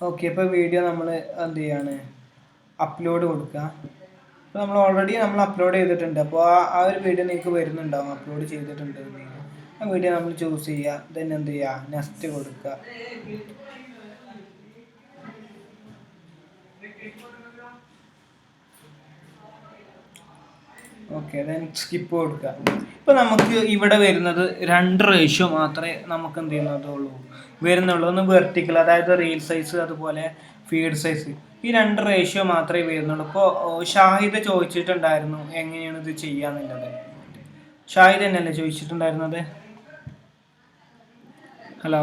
ഓക്കെ, ഇപ്പോൾ വീഡിയോ നമ്മൾ എന്ത് ചെയ്യാണ്, അപ്ലോഡ് കൊടുക്കുക. അപ്പോൾ നമ്മൾ ഓൾറെഡി അപ്ലോഡ് ചെയ്തിട്ടുണ്ട്. അപ്പോൾ ആ ഒരു വീഡിയോ നിങ്ങൾക്ക് വരുന്നുണ്ടാവും, അപ്ലോഡ് ചെയ്തിട്ടുണ്ട്. ആ വീഡിയോ നമ്മൾ ചൂസ് ചെയ്യുക. ദെൻ എന്ത് ചെയ്യുക, നെക്സ്റ്റ് കൊടുക്കുക. ഓക്കെ, ദെൻ സ്കിപ്പ് കൊടുക്കുക. ഇപ്പോൾ നമുക്ക് ഇവിടെ വരുന്നത് 2 റേഷ്യോ മാത്രമേ നമുക്ക് എന്ത് ചെയ്യുന്നതുള്ളൂ വരുന്നുള്ളൂ. ഒന്ന് വെർട്ടിക്കൽ, അതായത് റീൽ സൈസ്, അതുപോലെ ഫീഡ് സൈസ്. ഈ 2 റേഷ്യോ മാത്രമേ വരുന്നുള്ളൂ. ഇപ്പോൾ ഷാഹിദ് ചോദിച്ചിട്ടുണ്ടായിരുന്നു എങ്ങനെയാണ് ഇത് ചെയ്യാന്നുള്ളത്. ഷാഹിദ് തന്നെയല്ലേ ചോദിച്ചിട്ടുണ്ടായിരുന്നത്? ഹലോ,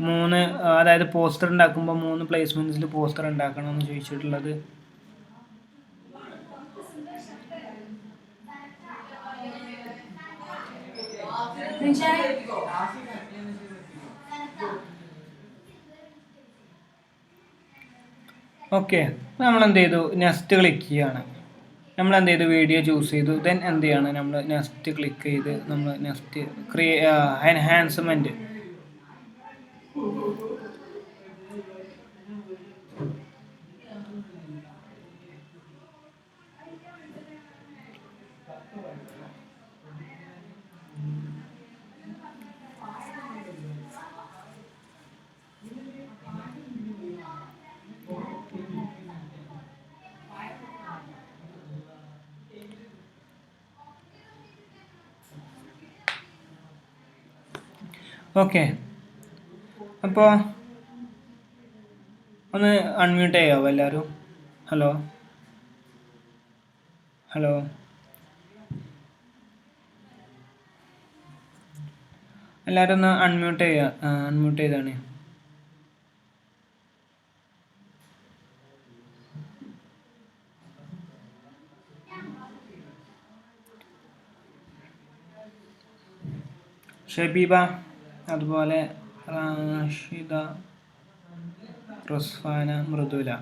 3 അതായത് പോസ്റ്റർ ഉണ്ടാക്കുമ്പോൾ 3 പ്ലേസ്മെൻറ്റ്സിൽ പോസ്റ്റർ ഉണ്ടാക്കണമെന്ന് ചോദിച്ചിട്ടുള്ളത്. ഓക്കെ, നമ്മൾ എന്ത് ചെയ്തു, നെക്സ്റ്റ് ക്ലിക്ക് ചെയ്യുകയാണ്. നമ്മൾ എന്ത് ചെയ്തു, വീഡിയോ ചൂസ് ചെയ്തു. ദെൻ എന്ത് ചെയ്യാണ്, നമ്മൾ നെക്സ്റ്റ് ക്ലിക്ക് ചെയ്ത് നമ്മൾ നെക്സ്റ്റ് എൻഹാൻസ്മെൻറ്റ്. ഓക്കെ, അപ്പോൾ ഒന്ന് അൺമ്യൂട്ട് ചെയ്യാവോ എല്ലാവരും? ഹലോ ഹലോ എല്ലാവരും ഒന്ന് അൺമ്യൂട്ട് ചെയ്താണ്. ഷബീബ, അതുപോലെ റാഷിദ, റുസ്ഫാന, മൃദുല. ഓക്കെ,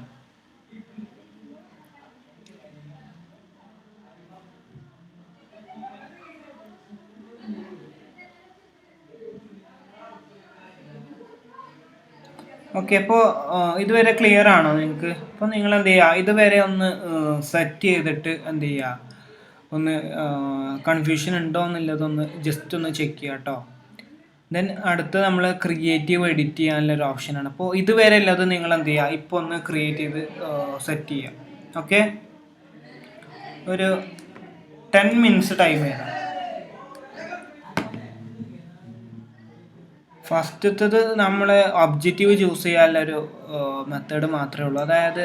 അപ്പോൾ ഇതുവരെ ക്ലിയർ ആണോ നിങ്ങൾക്ക്? അപ്പോൾ നിങ്ങൾ എന്ത് ചെയ്യുക, ഇതുവരെ ഒന്ന് സെറ്റ് ചെയ്തിട്ട് എന്ത് ചെയ്യുക, ഒന്ന് കൺഫ്യൂഷൻ ഉണ്ടോ എന്നുള്ളതൊന്ന് ജസ്റ്റ് ഒന്ന് ചെക്ക് ചെയ്യുക കേട്ടോ. ദെൻ അടുത്ത് നമ്മൾ ക്രിയേറ്റീവ് എഡിറ്റ് ചെയ്യാനുള്ളൊരു ഓപ്ഷനാണ്. അപ്പോൾ ഇതുവരെ ഉള്ളത് നിങ്ങൾ എന്ത് ചെയ്യുക, ഇപ്പോൾ ഒന്ന് ക്രിയേറ്റ് ചെയ്ത് സെറ്റ് ചെയ്യുക. ഓക്കെ, ഒരു 10 മിനിറ്റ്സ് ടൈം ചെയ്യണം. ഫസ്റ്റത്തത് നമ്മൾ ഒബ്ജക്റ്റീവ് ചൂസ് ചെയ്യാനുള്ളൊരു മെത്തേഡ് മാത്രമേ ഉള്ളൂ. അതായത്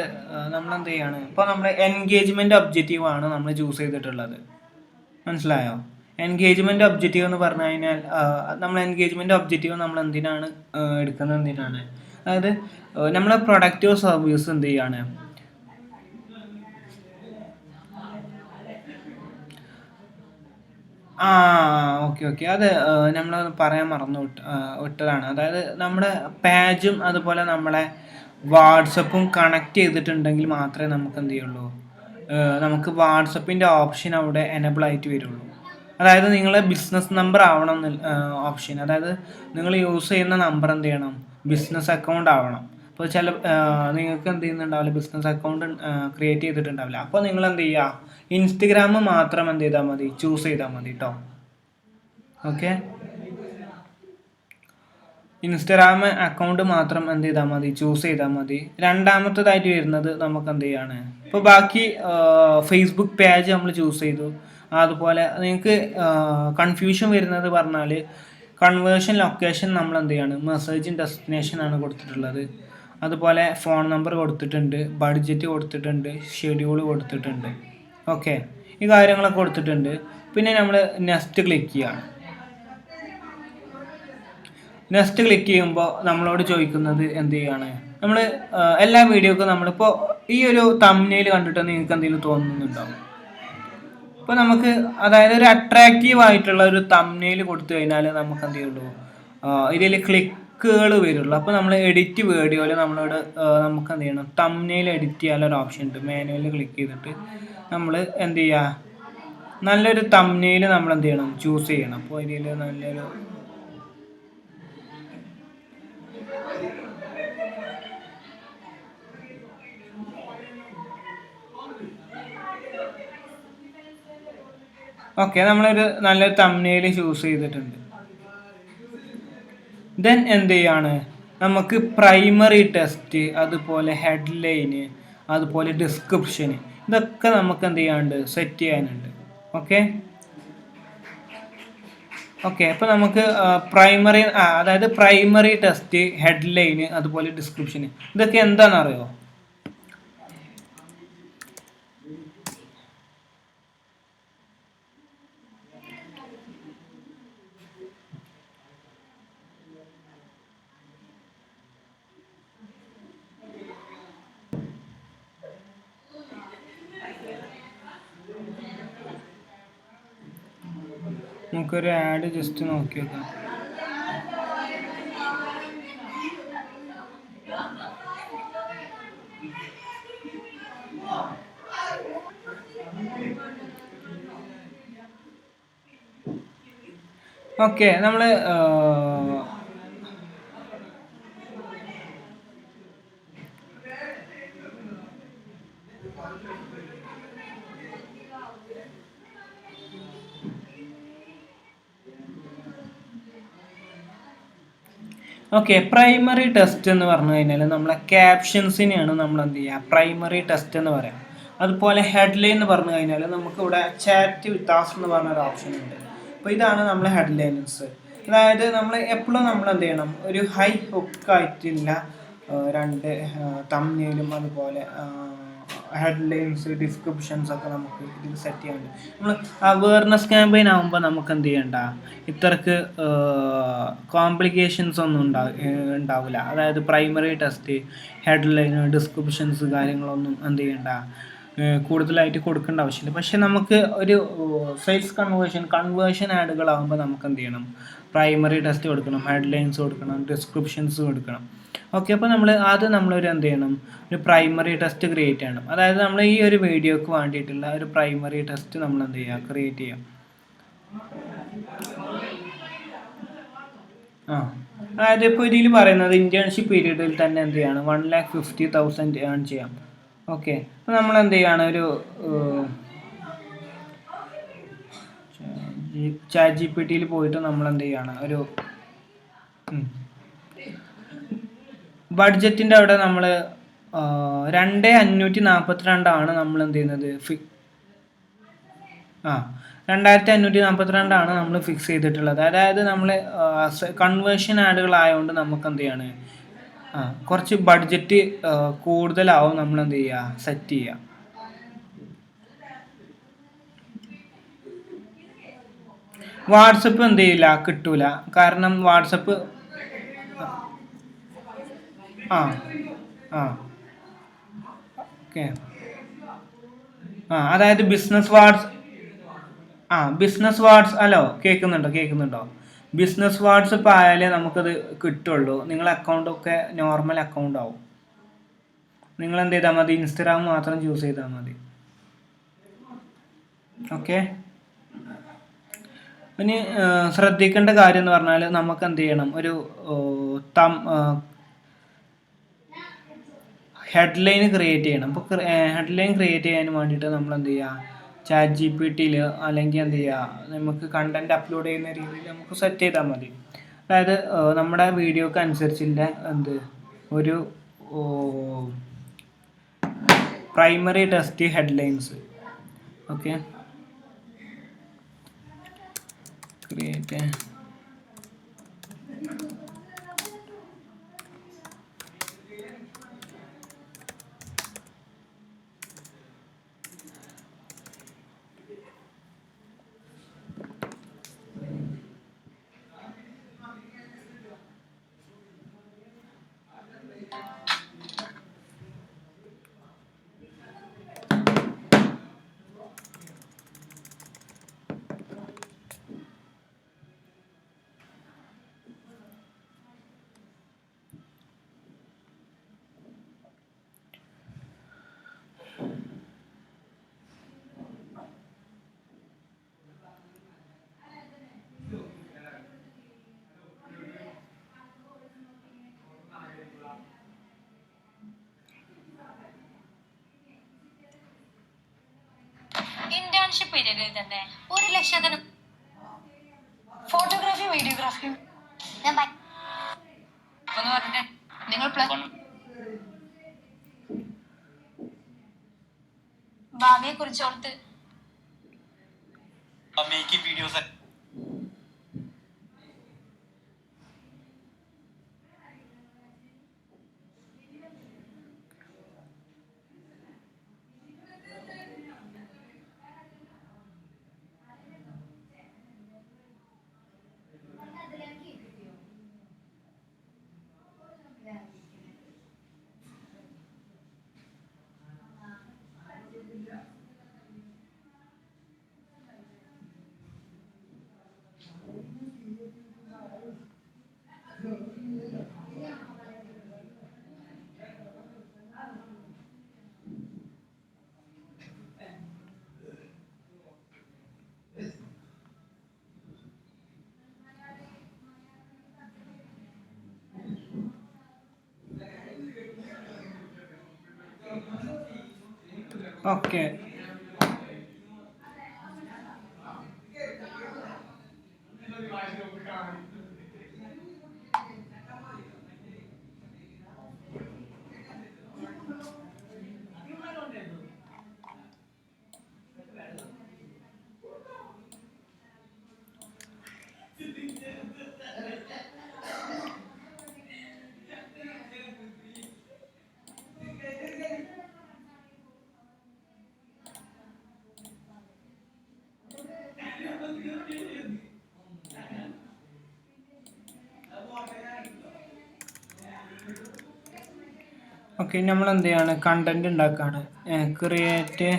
നമ്മൾ എന്ത് ചെയ്യാണ്, ഇപ്പോൾ നമ്മൾ എൻഗേജ്മെൻറ്റ് ഒബ്ജക്റ്റീവാണ് നമ്മൾ ചൂസ് ചെയ്തിട്ടുള്ളത്. മനസ്സിലായോ? എൻഗേജ്മെൻറ്റ് ഒബ്ജക്റ്റീവ് എന്ന് പറഞ്ഞു കഴിഞ്ഞാൽ നമ്മൾ എൻഗേജ്മെൻറ്റ് ഒബ്ജക്റ്റീവ് നമ്മൾ എന്തിനാണ് എടുക്കുന്നത്, അതായത് നമ്മളെ പ്രൊഡക്റ്റോ സർവീസ് എന്ത് ചെയ്യാണ്, ഓക്കെ, അത് നമ്മൾ പറയാൻ വിട്ടതാണ്. അതായത് നമ്മുടെ പേജും അതുപോലെ നമ്മളെ വാട്സപ്പും കണക്ട് ചെയ്തിട്ടുണ്ടെങ്കിൽ മാത്രമേ നമുക്ക് എന്ത് ചെയ്യുള്ളൂ, നമുക്ക് വാട്സപ്പിൻ്റെ ഓപ്ഷൻ അവിടെ എനേബിൾ ആയിട്ട് വരുള്ളൂ. അതായത് നിങ്ങളെ ബിസിനസ് നമ്പർ ആവണം ഓപ്ഷൻ, അതായത് നിങ്ങൾ യൂസ് ചെയ്യുന്ന നമ്പർ എന്ത് ചെയ്യണം, ബിസിനസ് അക്കൗണ്ട് ആവണം. അപ്പോൾ നിങ്ങൾക്ക് എന്ത് ചെയ്യുന്നുണ്ടാവില്ല, ബിസിനസ് അക്കൗണ്ട് ക്രിയേറ്റ് ചെയ്തിട്ടുണ്ടാവില്ല. അപ്പോൾ നിങ്ങൾ എന്ത് ചെയ്യുക, ഇൻസ്റ്റഗ്രാം മാത്രം എന്ത് ചെയ്താൽ മതി, ചൂസ് ചെയ്താൽ മതി കേട്ടോ. ഓക്കെ, ഇൻസ്റ്റഗ്രാം അക്കൗണ്ട് മാത്രം എന്ത് ചെയ്താൽ മതി, ചൂസ് ചെയ്താൽ മതി. രണ്ടാമത്തേതായിട്ട് വരുന്നത് നമുക്ക് എന്ത് ചെയ്യാണ്, ഇപ്പോൾ ബാക്കി ഫേസ്ബുക്ക് പേജ് നമ്മൾ ചൂസ് ചെയ്തു. അതുപോലെ നിങ്ങൾക്ക് കൺഫ്യൂഷൻ വരുന്നത് പറഞ്ഞാൽ കൺവേർഷൻ ലൊക്കേഷൻ നമ്മൾ എന്ത് ചെയ്യാണ്, മെസ്സേജ് ഡെസ്റ്റിനേഷൻ ആണ് കൊടുത്തിട്ടുള്ളത്. അതുപോലെ ഫോൺ നമ്പർ കൊടുത്തിട്ടുണ്ട്, ബഡ്ജറ്റ് കൊടുത്തിട്ടുണ്ട്, ഷെഡ്യൂൾ കൊടുത്തിട്ടുണ്ട്. ഓക്കെ, ഈ കാര്യങ്ങളൊക്കെ കൊടുത്തിട്ടുണ്ട്. പിന്നെ നമ്മൾ നെക്സ്റ്റ് ക്ലിക്ക് ചെയ്യുകയാണ്. നെക്സ്റ്റ് ക്ലിക്ക് ചെയ്യുമ്പോൾ നമ്മളോട് ചോദിക്കുന്നത് എന്ത് ചെയ്യാണ്, നമ്മൾ എല്ലാ വീഡിയോക്കും നമ്മളിപ്പോൾ ഈ ഒരു തംബ്നെയിൽ കണ്ടിട്ട് നിങ്ങൾക്ക് എന്തെങ്കിലും തോന്നുന്നുണ്ടാവും. ഇപ്പോൾ നമുക്ക് അതായത് ഒരു അട്രാക്റ്റീവ് ആയിട്ടുള്ള ഒരു തംബ്നെയിൽ കൊടുത്തു കഴിഞ്ഞാൽ നമുക്ക് എന്ത് ചെയ്യുള്ളൂ, ഇതിൽ ക്ലിക്കുകൾ വരുള്ളൂ. അപ്പോൾ നമ്മൾ എഡിറ്റ് വീഡിയോയിൽ നമ്മളോട് നമുക്ക് എന്ത് ചെയ്യണം, തംബ്നെയിൽ എഡിറ്റ് ചെയ്യാനൊരു ഓപ്ഷൻ ഉണ്ട്. മാനുവലിൽ ക്ലിക്ക് ചെയ്തിട്ട് നമ്മൾ എന്ത് ചെയ്യുക, നല്ലൊരു തംബ്നെയിൽ നമ്മൾ എന്ത് ചെയ്യണം, ചൂസ് ചെയ്യണം. അപ്പോൾ ഇതിൽ നല്ലൊരു ഓക്കെ, നമ്മളൊരു നല്ലൊരു തംബ്നെയിൽ ചൂസ് ചെയ്തിട്ടുണ്ട്. ദെൻ എന്ത് ചെയ്യാണ്, നമുക്ക് പ്രൈമറി ടെക്സ്റ്റ്, അതുപോലെ ഹെഡ്ലൈന്, അതുപോലെ ഡിസ്ക്രിപ്ഷൻ, ഇതൊക്കെ നമുക്ക് എന്ത് ചെയ്യാനുണ്ട്, സെറ്റ് ചെയ്യാനുണ്ട്. ഓക്കെ ഓക്കെ, അപ്പോൾ നമുക്ക് പ്രൈമറി അതായത് പ്രൈമറി ടെക്സ്റ്റ്, ഹെഡ്ലൈന്, അതുപോലെ ഡിസ്ക്രിപ്ഷൻ, ഇതൊക്കെ എന്താണെന്നറിയോ? നമുക്കൊരു ആഡ് ജസ്റ്റ് നോക്കി നോക്കാം. ഓക്കെ, നമ്മൾ ഓക്കെ, പ്രൈമറി ടെസ്റ്റ് എന്ന് പറഞ്ഞു കഴിഞ്ഞാൽ നമ്മളെ ക്യാപ്ഷൻസിനെയാണ് നമ്മൾ എന്ത് ചെയ്യുക, പ്രൈമറി ടെസ്റ്റ് എന്ന് പറയാം. അതുപോലെ ഹെഡ്ലൈൻ എന്ന് പറഞ്ഞു കഴിഞ്ഞാൽ നമുക്കിവിടെ ചാറ്റ് വിത്താസ് എന്ന് പറഞ്ഞൊരു ഓപ്ഷൻ ഉണ്ട്. അപ്പോൾ ഇതാണ് നമ്മളെ ഹെഡ്ലൈൻസ്. അതായത് നമ്മൾ എപ്പോഴും നമ്മൾ എന്ത് ചെയ്യണം, ഒരു ഹൈ ഹുക്കായിട്ടുള്ള രണ്ട് തംബ്നെയിലും അതുപോലെ ഹെഡ്ലൈൻസ്, ഡിസ്ക്രിപ്ഷൻസ് ഒക്കെ നമുക്ക് ഇതിൽ സെറ്റ് ചെയ്യാനുണ്ട്. നമ്മൾ അവയർനെസ് ക്യാമ്പയിൻ ആകുമ്പോൾ നമുക്ക് എന്ത് ചെയ്യണ്ട, ഇത്രക്ക് കോംപ്ലിക്കേഷൻസ് ഒന്നും ഉണ്ടാവില്ല. അതായത് പ്രൈമറി ടെസ്റ്റ്, ഹെഡ്ലൈൻ, ഡിസ്ക്രിപ്ഷൻസ് കാര്യങ്ങളൊന്നും എന്ത് ചെയ്യണ്ട, കൂടുതലായിട്ട് കൊടുക്കേണ്ട ആവശ്യമില്ല. പക്ഷെ നമുക്ക് ഒരു സെയിൽസ് കൺവേർഷൻ ആഡുകളാകുമ്പോൾ നമുക്ക് എന്ത് ചെയ്യണം, പ്രൈമറി ടെസ്റ്റ് കൊടുക്കണം, ഹെഡ്ലൈൻസ് കൊടുക്കണം, ഡിസ്ക്രിപ്ഷൻസ് കൊടുക്കണം. ഓക്കെ, അപ്പോൾ നമ്മളൊരു എന്ത് ചെയ്യണം, ഒരു പ്രൈമറി ടെസ്റ്റ് ക്രിയേറ്റ് ചെയ്യണം. അതായത് നമ്മൾ ഈ ഒരു വീഡിയോക്ക് വേണ്ടിയിട്ടുള്ള ഒരു പ്രൈമറി ടെസ്റ്റ് നമ്മൾ എന്ത് ചെയ്യുക, ക്രിയേറ്റ് ചെയ്യാം. അതായത് ഇപ്പോൾ ഇതിൽ പറയുന്നത് ഇന്റേൺഷിപ്പ് പീരീഡിൽ തന്നെ എന്ത് ചെയ്യണം, 1,50,000 ഏൺ ചെയ്യാം. ഓക്കെ, അപ്പോൾ നമ്മൾ എന്ത് ചെയ്യാണ്, ഒരു ChatGPT പോയിട്ട് നമ്മൾ എന്ത് ചെയ്യാണ്, ഒരു ബഡ്ജറ്റിൻ്റെ അവിടെ നമ്മൾ 2,542 നമ്മൾ എന്ത് ചെയ്യുന്നത്, 2,542 നമ്മൾ ഫിക്സ് ചെയ്തിട്ടുള്ളത്. അതായത് നമ്മൾ കൺവേർഷൻ ആഡുകളായതുകൊണ്ട് നമുക്ക് എന്ത് ചെയ്യാണ്, കുറച്ച് ബഡ്ജറ്റ് കൂടുതലാവും നമ്മൾ എന്ത് ചെയ്യുക, സെറ്റ് ചെയ്യുക. വാട്സപ്പ് എന്ത് ചെയ്യില്ല, കിട്ടൂല. കാരണം വാട്സപ്പ് ഓക്കെ, അതായത് ബിസിനസ് വാട്സ് ഹലോ, കേൾക്കുന്നുണ്ടോ? ബിസിനസ് വാട്സപ്പ് ആയാലേ നമുക്കത് കിട്ടുള്ളൂ. നിങ്ങളെ അക്കൗണ്ടൊക്കെ നോർമൽ അക്കൗണ്ട് ആവും. നിങ്ങൾ എന്ത് ചെയ്താൽ മതി, ഇൻസ്റ്റഗ്രാം മാത്രം ചൂസ് ചെയ്താൽ മതി. ഓക്കെ, ഇനി ശ്രദ്ധിക്കേണ്ട കാര്യം എന്ന് പറഞ്ഞാൽ നമുക്ക് എന്ത് ചെയ്യണം, ഒരു ഹെഡ്ലൈൻ ക്രിയേറ്റ് ചെയ്യണം. അപ്പോൾ ഹെഡ്ലൈൻ ക്രിയേറ്റ് ചെയ്യാൻ വേണ്ടിയിട്ട് നമ്മൾ എന്ത് ചെയ്യുക, ചാറ്റ് ജി പി ടിയിൽ അല്ലെങ്കിൽ എന്ത് ചെയ്യുക, നമുക്ക് കണ്ടൻറ് അപ്ലോഡ് ചെയ്യുന്ന രീതിയിൽ നമുക്ക് സെറ്റ് ചെയ്താൽ മതി. അതായത് നമ്മുടെ വീഡിയോക്ക് അനുസരിച്ചുള്ള ഒരു primary test headlines. Okay, create internship പീരീഡിൽ തന്നെ 1,00,000 ഫോട്ടോഗ്രാഫി വീഡിയോഗ്രാഫിയും ഞാൻ ഒന്ന് പറഞ്ഞിട്ട് നിങ്ങൾ ഭാവിയെ കുറിച്ച് ഓർത്ത് വീഡിയോസ് ഓക്കെ. ഓക്കെ, നമ്മൾ എന്ത് ചെയ്യാണ്, കണ്ടന്റ് ഉണ്ടാക്കുകയാണ്. Create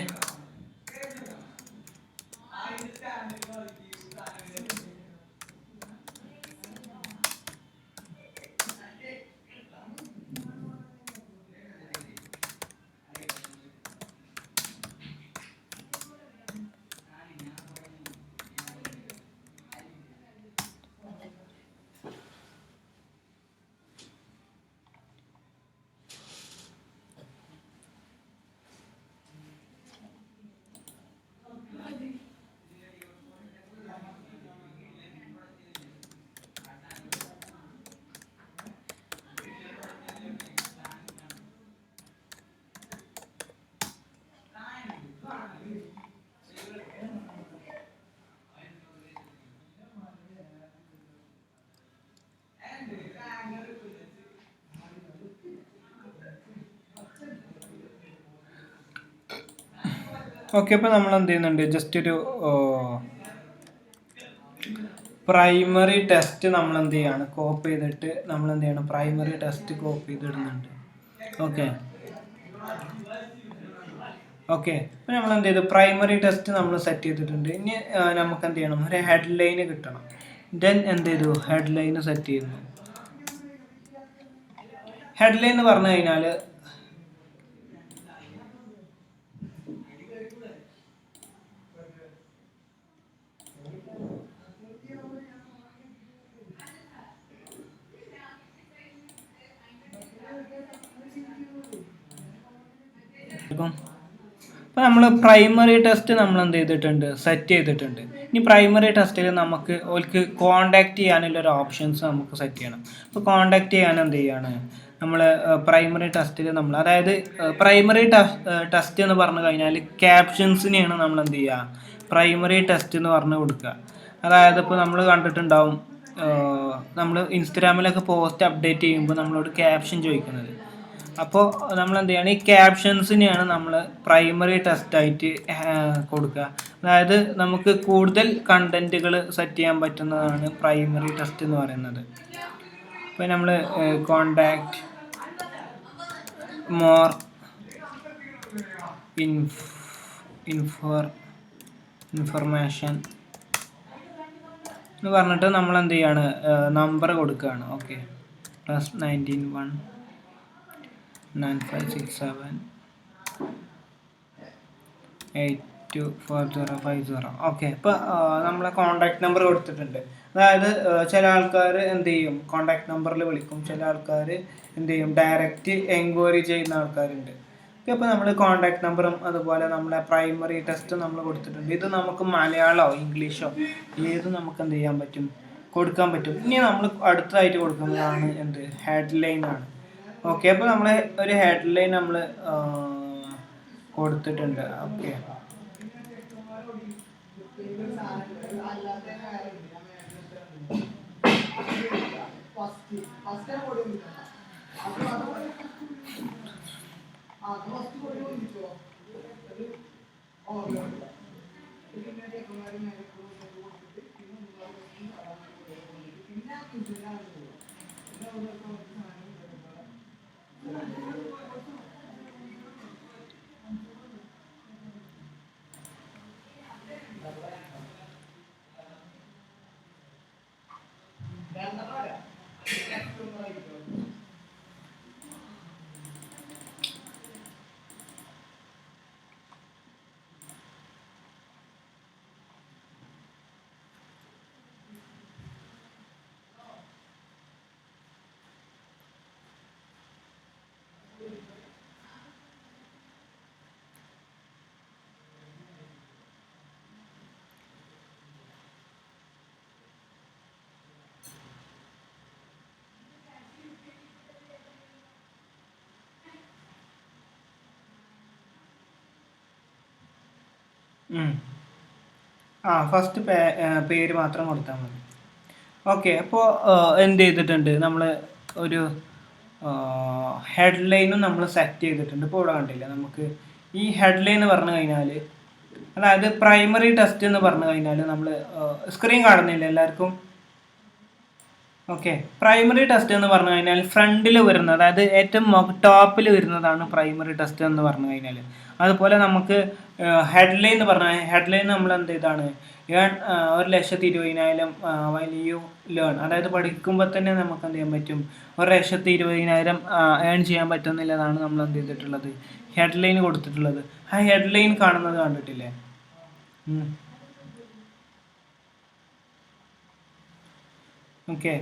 okay. ഇപ്പോൾ നമ്മൾ എന്ത് ചെയ്യുന്നുണ്ട്, ജസ്റ്റ് ഒരു പ്രൈമറി ടെസ്റ്റ് നമ്മൾ എന്ത് ചെയ്യാണ്, കോപ്പി ചെയ്തിട്ട് നമ്മൾ എന്ത് ചെയ്യണം, പ്രൈമറി ടെസ്റ്റ് കോപ്പി ചെയ്തിടുന്നുണ്ട്. ഓക്കെ ഓക്കെ അപ്പോൾ നമ്മൾ എന്ത് ചെയ്തു, പ്രൈമറി ടെസ്റ്റ് നമ്മൾ സെറ്റ് ചെയ്തിട്ടുണ്ട്. ഇനി നമുക്ക് എന്ത് ചെയ്യണം, ഒരു ഹെഡ്ലൈന് കിട്ടണം. ദെൻ എന്ത് ചെയ്തു, ഹെഡ്ലൈന് സെറ്റ് ചെയ്യുന്നു. ഹെഡ്ലൈൻ എന്ന് പറഞ്ഞു കഴിഞ്ഞാൽ അപ്പോൾ നമ്മൾ പ്രൈമറി ടെസ്റ്റ് നമ്മൾ എന്ത് ചെയ്തിട്ടുണ്ട്, സെറ്റ് ചെയ്തിട്ടുണ്ട്. ഇനി പ്രൈമറി ടെസ്റ്റിൽ നമുക്ക് ഓൾക്ക് കോണ്ടാക്ട് ചെയ്യാനുള്ള ഒരു ഓപ്ഷൻസ് നമുക്ക് സെറ്റ് ചെയ്യണം. അപ്പോൾ കോണ്ടാക്ട് ചെയ്യാൻ എന്ത് ചെയ്യാണ് നമ്മൾ പ്രൈമറി ടെസ്റ്റിൽ നമ്മൾ, അതായത് പ്രൈമറി ടെസ്റ്റ് എന്ന് പറഞ്ഞു കഴിഞ്ഞാൽ ക്യാപ്ഷൻസിനെയാണ് നമ്മൾ എന്ത് ചെയ്യുക, പ്രൈമറി ടെസ്റ്റ് എന്ന് പറഞ്ഞ് കൊടുക്കുക. അതായത് ഇപ്പോൾ നമ്മൾ കണ്ടിട്ടുണ്ടാവും, നമ്മൾ ഇൻസ്റ്റഗ്രാമിലൊക്കെ പോസ്റ്റ് അപ്ഡേറ്റ് ചെയ്യുമ്പോൾ നമ്മളോട് ക്യാപ്ഷൻ ചോദിക്കുന്നത്. അപ്പോൾ നമ്മൾ എന്ത് ചെയ്യണം, ഈ ക്യാപ്ഷൻസിനെയാണ് നമ്മൾ പ്രൈമറി ടെസ്റ്റായിട്ട് കൊടുക്കുക. അതായത് നമുക്ക് കൂടുതൽ കണ്ടൻറ്റുകൾ സെറ്റ് ചെയ്യാൻ പറ്റുന്നതാണ് പ്രൈമറി ടെസ്റ്റ് എന്ന് പറയുന്നത്. ഇപ്പോൾ നമ്മൾ കോണ്ടാക്ട് മോർ ഇൻഫർമേഷൻ എന്ന് പറഞ്ഞിട്ട് നമ്മൾ എന്ത് ചെയ്യാണ്, നമ്പർ കൊടുക്കുകയാണ്. ഓക്കെ, +19 1 9567 824050. ഓക്കെ, ഇപ്പോൾ നമ്മളെ കോണ്ടാക്ട് നമ്പർ കൊടുത്തിട്ടുണ്ട്. അതായത് ചില ആൾക്കാർ എന്ത് ചെയ്യും, കോണ്ടാക്ട് നമ്പറിൽ വിളിക്കും, ചില ആൾക്കാർ എന്ത് ചെയ്യും, ഡയറക്റ്റ് എൻക്വയറി ചെയ്യുന്ന ആൾക്കാരുണ്ട്. ഓക്കെ, അപ്പോൾ നമ്മൾ കോണ്ടാക്ട് നമ്പറും അതുപോലെ നമ്മളെ പ്രൈമറി ടെസ്റ്റ് നമ്മൾ കൊടുത്തിട്ടുണ്ട്. ഇത് നമുക്ക് മലയാളമോ ഇംഗ്ലീഷോ ഏത് നമുക്ക് എന്ത് ചെയ്യാൻ പറ്റും, കൊടുക്കാൻ പറ്റും. ഇനി നമ്മൾ അടുത്തതായിട്ട് കൊടുക്കുന്നതാണ് എന്ത്, ഹെഡ്ലൈനാണ്. ഓക്കെ, അപ്പോൾ നമ്മൾ ഒരു ഹെഡ്ലൈൻ നമ്മൾ കൊടുത്തിട്ടുണ്ട്. ഓക്കെ, ഫസ്റ്റ് പേര് മാത്രം കൊടുത്താൽ മതി. ഓക്കെ, അപ്പോൾ എന്ത് ചെയ്തിട്ടുണ്ട്, നമ്മൾ ഒരു ഹെഡ്ലൈനും നമ്മൾ സെറ്റ് ചെയ്തിട്ടുണ്ട്. ഇപ്പോൾ ഇവിടെ കണ്ടില്ല, നമുക്ക് ഈ ഹെഡ്ലൈൻ എന്ന് പറഞ്ഞു കഴിഞ്ഞാൽ, അതായത് പ്രൈമറി ടെസ്റ്റ് എന്ന് പറഞ്ഞു കഴിഞ്ഞാൽ നമ്മൾ സ്ക്രീൻ കാണുന്നില്ല എല്ലാവർക്കും. ഓക്കെ, പ്രൈമറി ടെസ്റ്റ് എന്ന് പറഞ്ഞു കഴിഞ്ഞാൽ ഫ്രണ്ടിൽ വരുന്നത്, അതായത് ഏറ്റവും ടോപ്പിൽ വരുന്നതാണ് പ്രൈമറി ടെസ്റ്റ് എന്ന് പറഞ്ഞു കഴിഞ്ഞാൽ. അതുപോലെ നമുക്ക് ഹെഡ്ലൈൻ എന്ന് പറഞ്ഞാൽ, ഹെഡ്ലൈൻ നമ്മൾ എന്ത് ചെയ്താണ്, 1,20,000 വലിയ ലേൺ, അതായത് പഠിക്കുമ്പോൾ തന്നെ നമുക്ക് എന്ത് ചെയ്യാൻ പറ്റും, 1,20,000 ഏൺ ചെയ്യാൻ പറ്റുന്നില്ലതാണ് നമ്മൾ എന്ത് ചെയ്തിട്ടുള്ളത്, ഹെഡ്ലൈൻ കൊടുത്തിട്ടുള്ളത്. ആ ഹെഡ്ലൈൻ കാണുന്നത് കണ്ടിട്ടില്ലേ? ഓക്കെ,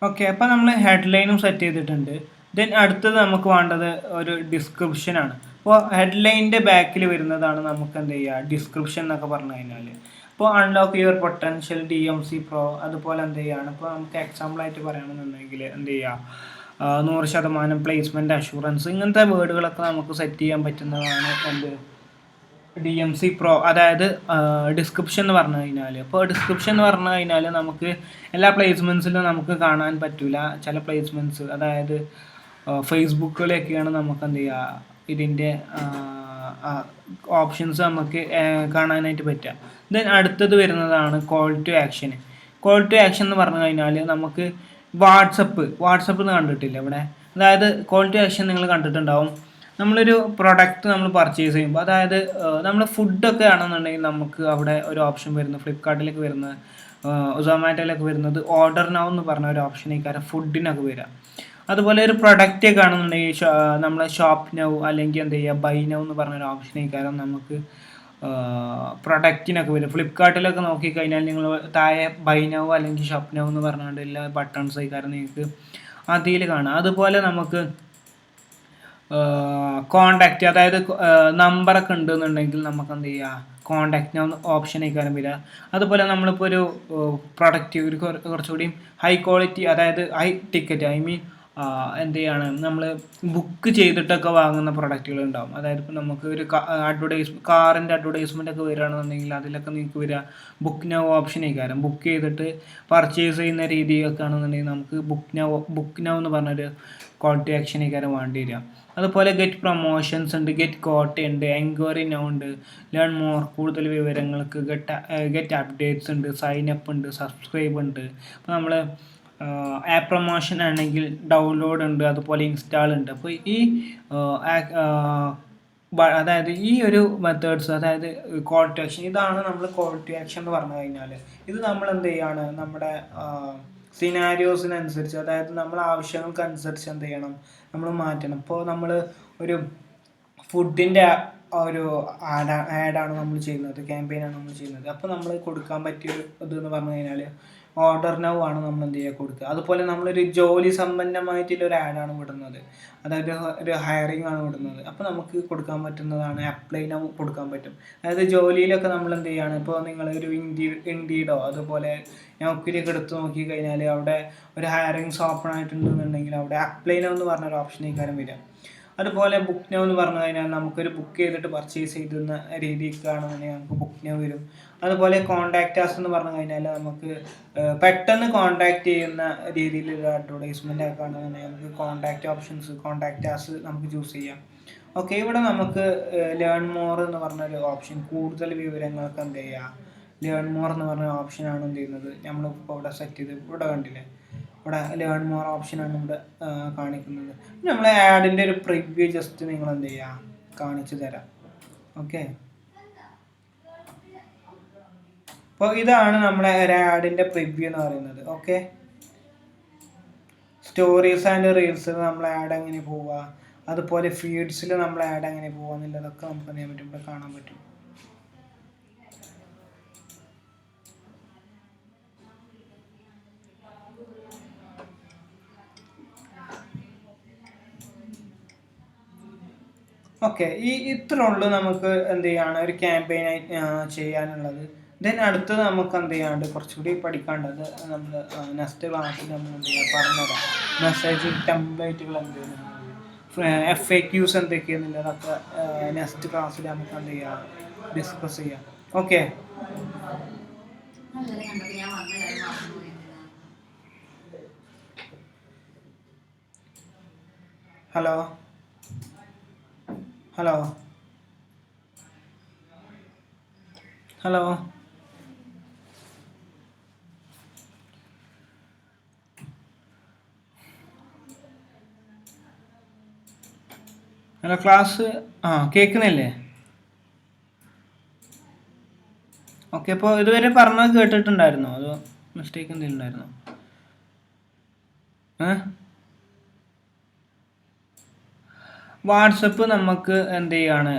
ഓക്കെ, അപ്പോൾ നമ്മൾ ഹെഡ്ലൈനും സെറ്റ് ചെയ്തിട്ടുണ്ട്. ദെൻ അടുത്തത് നമുക്ക് വേണ്ടത് ഒരു ഡിസ്ക്രിപ്ഷനാണ്. അപ്പോൾ ഹെഡ്ലൈനിൻ്റെ ബാക്കിൽ വരുന്നതാണ് നമുക്ക് എന്ത് ചെയ്യുക, ഡിസ്ക്രിപ്ഷൻ എന്നൊക്കെ പറഞ്ഞു കഴിഞ്ഞാൽ. ഇപ്പോൾ unlock your potential DMC Pro, അതുപോലെ എന്ത് ചെയ്യുകയാണ്, ഇപ്പോൾ നമുക്ക് എക്സാമ്പിളായിട്ട് പറയുകയാണെന്നുണ്ടെങ്കിൽ എന്ത് ചെയ്യുക, 100% പ്ലേസ്മെൻറ്റ് അഷുറൻസ്, ഇങ്ങനത്തെ വേർഡുകളൊക്കെ നമുക്ക് സെറ്റ് ചെയ്യാൻ പറ്റുന്നതാണ് എന്ത്, DMC Pro. അതായത് ഡിസ്ക്രിപ്ഷൻ എന്ന് പറഞ്ഞു കഴിഞ്ഞാൽ, ഇപ്പോൾ ഡിസ്ക്രിപ്ഷൻ എന്ന് പറഞ്ഞു കഴിഞ്ഞാൽ നമുക്ക് എല്ലാ പ്ലേസ്മെൻറ്റ്സിലും നമുക്ക് കാണാൻ പറ്റില്ല. ചില പ്ലേസ്മെൻറ്റ്സ്, അതായത് ഫേസ്ബുക്കിലൊക്കെയാണ് നമുക്ക് എന്ത് ചെയ്യുക, ഇതിൻ്റെ ഓപ്ഷൻസ് നമുക്ക് കാണാനായിട്ട് പറ്റുക. ദെൻ അടുത്തത് വരുന്നതാണ് call to action. Call to action എന്ന് പറഞ്ഞു കഴിഞ്ഞാൽ നമുക്ക് വാട്സപ്പ് എന്ന് കണ്ടിട്ടില്ല ഇവിടെ. അതായത് കോൾ ടു ആക്ഷൻ നിങ്ങൾ കണ്ടിട്ടുണ്ടാവും, നമ്മളൊരു പ്രൊഡക്റ്റ് നമ്മൾ പർച്ചേസ് ചെയ്യുമ്പോൾ, അതായത് നമ്മൾ ഫുഡൊക്കെ ആണെന്നുണ്ടെങ്കിൽ നമുക്ക് അവിടെ ഒരു ഓപ്ഷൻ വരുന്നത്, ഫ്ലിപ്കാർട്ടിലേക്ക് വരുന്നത് സൊമാറ്റോയിലൊക്കെ വരുന്നത് ഓർഡർ നൗ എന്ന് പറഞ്ഞ ഒരു ഓപ്ഷനേക്കാരം ഫുഡിനൊക്കെ വരിക. അതുപോലെ ഒരു പ്രൊഡക്റ്റ് കാണുന്നുണ്ടെങ്കിൽ നമ്മളെ ഷോപ്പ് നൗ അല്ലെങ്കിൽ എന്ത് ചെയ്യുക ബൈ നൗ എന്ന് പറഞ്ഞൊരു ഓപ്ഷനേക്കാരം നമുക്ക് പ്രൊഡക്റ്റിനൊക്കെ വരും. ഫ്ലിപ്കാർട്ടിലൊക്കെ നോക്കിക്കഴിഞ്ഞാൽ നിങ്ങൾ താഴെ ബൈ നൗ അല്ലെങ്കിൽ ഷോപ്പ് നൗ എന്ന് പറഞ്ഞുകൊണ്ട് എല്ലാ ബട്ടൺസ് ആയിക്കാരം നിങ്ങൾക്ക് അതിൽ കാണാം. അതുപോലെ നമുക്ക് കോണ്ടാക്റ്റ്, അതായത് നമ്പറൊക്കെ ഉണ്ടെന്നുണ്ടെങ്കിൽ നമുക്ക് എന്ത് ചെയ്യുക കോണ്ടാക്റ്റിന് ഓപ്ഷൻ ആയിക്കാരം വരിക. അതുപോലെ നമ്മളിപ്പോൾ ഒരു പ്രൊഡക്റ്റ് ഒരു കുറച്ചുകൂടി ഹൈ ക്വാളിറ്റി, അതായത് ഹൈ ടിക്കറ്റ്, ഐ മീൻ എന്ത് ചെയ്യാണ് നമ്മൾ ബുക്ക് ചെയ്തിട്ടൊക്കെ വാങ്ങുന്ന പ്രൊഡക്റ്റുകൾ ഉണ്ടാവും. അതായത് ഇപ്പോൾ നമുക്ക് ഒരു കാറിൻ്റെ അഡ്വർടൈസ്മെൻ്റ് ഒക്കെ വരികയാണെന്നുണ്ടെങ്കിൽ അതിലൊക്കെ നിങ്ങൾക്ക് വരിക ബുക്ക് നൗ ഓപ്ഷൻ ആയിക്കാരം. ബുക്ക് ചെയ്തിട്ട് പർച്ചേസ് ചെയ്യുന്ന രീതിയൊക്കെ ആണെന്നുണ്ടെങ്കിൽ നമുക്ക് ബുക്ക് നൗ എന്ന് പറഞ്ഞൊരു കോൾ ടു ആക്ഷൻ ആയിക്കാരം വേണ്ടി വരിക. അതുപോലെ ഗെറ്റ് പ്രൊമോഷൻസ് ഉണ്ട്, ഗെറ്റ് കോട്ട ഉണ്ട്, എൻക്വയറി നൗ ഉണ്ട്, ലേൺ മോർ കൂടുതൽ വിവരങ്ങൾക്ക് ഗെറ്റ് അപ്ഡേറ്റ്സ് ഉണ്ട്, സൈൻ അപ്പ് ഉണ്ട്, സബ്സ്ക്രൈബ് ഉണ്ട്. അപ്പോൾ നമ്മൾ ആപ്പ് പ്രൊമോഷൻ ആണെങ്കിൽ ഡൗൺലോഡ് ഉണ്ട്, അതുപോലെ ഇൻസ്റ്റാൾ ഉണ്ട്. അപ്പോൾ ഈ അതായത് ഈ ഒരു മെത്തേഡ്സ്, അതായത് കോൾ ടു ആക്ഷൻ, ഇതാണ് നമ്മൾ കോൾ ടു ആക്ഷൻ എന്ന് പറഞ്ഞു കഴിഞ്ഞാൽ ഇത് നമ്മൾ എന്ത് ചെയ്യാണ് നമ്മുടെ സിനാരിയോസിനനുസരിച്ച്, അതായത് നമ്മളെ ആവശ്യങ്ങൾക്കനുസരിച്ച് എന്ത് ചെയ്യണം നമ്മൾ മാറ്റണം. ഇപ്പോൾ നമ്മൾ ഒരു ഫുഡിൻ്റെ ഒരു ആഡാണ് നമ്മൾ ചെയ്യുന്നത്, ക്യാമ്പയിനാണ് നമ്മൾ ചെയ്യുന്നത്. അപ്പോൾ നമ്മൾ കൊടുക്കാൻ പറ്റിയ ഇതെന്ന് പറഞ്ഞു കഴിഞ്ഞാൽ ഓർഡർ നൗ ആണ് നമ്മൾ എന്ത് ചെയ്യുക കൊടുക്കുക. അതുപോലെ നമ്മളൊരു ജോലി സംബന്ധമായിട്ടുള്ളൊരു ആഡാണ് വിടുന്നത്, അതായത് ഒരു ഹയറിംഗ് ആണ് വിടുന്നത്. അപ്പോൾ നമുക്ക് കൊടുക്കാൻ പറ്റുന്നതാണ് അപ്ലൈ നൗ കൊടുക്കാൻ പറ്റും. അതായത് ജോലിയിലൊക്കെ നമ്മൾ എന്ത് ചെയ്യുകയാണ്, ഇപ്പോൾ നിങ്ങളൊരു ഇൻഡീഡോ അതുപോലെ നൗക്കരിയൊക്കെ എടുത്ത് നോക്കി കഴിഞ്ഞാൽ അവിടെ ഒരു ഹയറിങ്സ് ഓപ്പൺ ആയിട്ടുണ്ടെന്നുണ്ടെങ്കിൽ അവിടെ അപ്ലൈ നൗ എന്ന് പറഞ്ഞൊരു ഓപ്ഷനേക്കാരം വരിക. അതുപോലെ ബുക്ക് നൗ എന്ന് പറഞ്ഞു കഴിഞ്ഞാൽ നമുക്കൊരു ബുക്ക് ചെയ്തിട്ട് പർച്ചേസ് ചെയ്യുന്ന രീതിക്കാണെന്നുണ്ടെങ്കിൽ നമുക്ക് ബുക്ക് നൗ വരും. അതുപോലെ കോണ്ടാക്റ്റ് ആസ് എന്ന് പറഞ്ഞു കഴിഞ്ഞാൽ നമുക്ക് പെട്ടെന്ന് കോണ്ടാക്ട് ചെയ്യുന്ന രീതിയിലുള്ള അഡ്വർടൈസ്മെൻ്റ് ഒക്കെ ആണെന്നുണ്ടെങ്കിൽ നമുക്ക് കോണ്ടാക്റ്റ് ആസ് നമുക്ക് ചൂസ് ചെയ്യാം. ഓക്കെ, ഇവിടെ നമുക്ക് ലേൺ മോർ എന്ന് പറഞ്ഞൊരു ഓപ്ഷൻ, കൂടുതൽ വിവരങ്ങൾക്ക് എന്ത് ചെയ്യുക ലേൺ മോർ എന്ന് പറഞ്ഞ ഓപ്ഷനാണ് എന്ത് ചെയ്യുന്നത് നമ്മളിപ്പോൾ ഇവിടെ സെറ്റ് ചെയ്ത് ഇവിടെ കണ്ടില്ലേ, ഇവിടെ ലേൺ മോർ ഓപ്ഷനാണ് ഇവിടെ കാണിക്കുന്നത്. നമ്മൾ ആഡിൻ്റെ ഒരു പ്രിവ്യൂ ജസ്റ്റ് നിങ്ങൾ എന്ത് ചെയ്യുക കാണിച്ചു തരാം. ഓക്കെ, അപ്പോൾ ഇതാണ് നമ്മളെ ഒരു ആഡിൻ്റെ പ്രിവ്യൂ എന്ന് പറയുന്നത്. ഓക്കെ, സ്റ്റോറീസ് ആൻഡ് റീൽസിൽ നമ്മൾ ആഡ് എങ്ങനെ പോവുക, അതുപോലെ ഫീഡ്സിൽ നമ്മൾ ആഡ് എങ്ങനെ പോവുക എന്നുള്ളതൊക്കെ നമുക്ക് എന്ത് ചെയ്യാൻ പറ്റും, ഇവിടെ കാണാൻ പറ്റും. ഓക്കെ, ഇത്ര ഉള്ളൂ നമുക്ക് എന്ത് ചെയ്യാണ് ഒരു ക്യാമ്പയിനായി ചെയ്യാനുള്ളത്. ദെൻ അടുത്തത് നമുക്ക് എന്ത് ചെയ്യാണ്ട് കുറച്ചുകൂടി പഠിക്കാണ്ടത് നമ്മൾ നെക്സ്റ്റ് ക്ലാസ്സിൽ നമ്മൾ എന്ത് ചെയ്യുക പറഞ്ഞുതരാം. മെസ്സേജിങ് ടെംപ്ലേറ്റുകൾ എന്ത് ചെയ്യുന്നത്, FAQs എന്തൊക്കെയാണെന്നുള്ളതൊക്കെ നെക്സ്റ്റ് ക്ലാസ്സിൽ നമുക്ക് എന്ത് ചെയ്യാം ഡിസ്കസ് ചെയ്യാം. Okay, hello hello hello hello class കേൾക്കുന്നില്ലേ? ഓക്കെ, അപ്പോൾ ഇതുവരെ പറഞ്ഞത് കേട്ടിട്ടുണ്ടായിരുന്നോ അതോ മിസ്റ്റേക്ക് എന്തെങ്കിലും ഉണ്ടായിരുന്നോ? വാട്സപ്പ് നമുക്ക് എന്ത് ചെയ്യാണ്,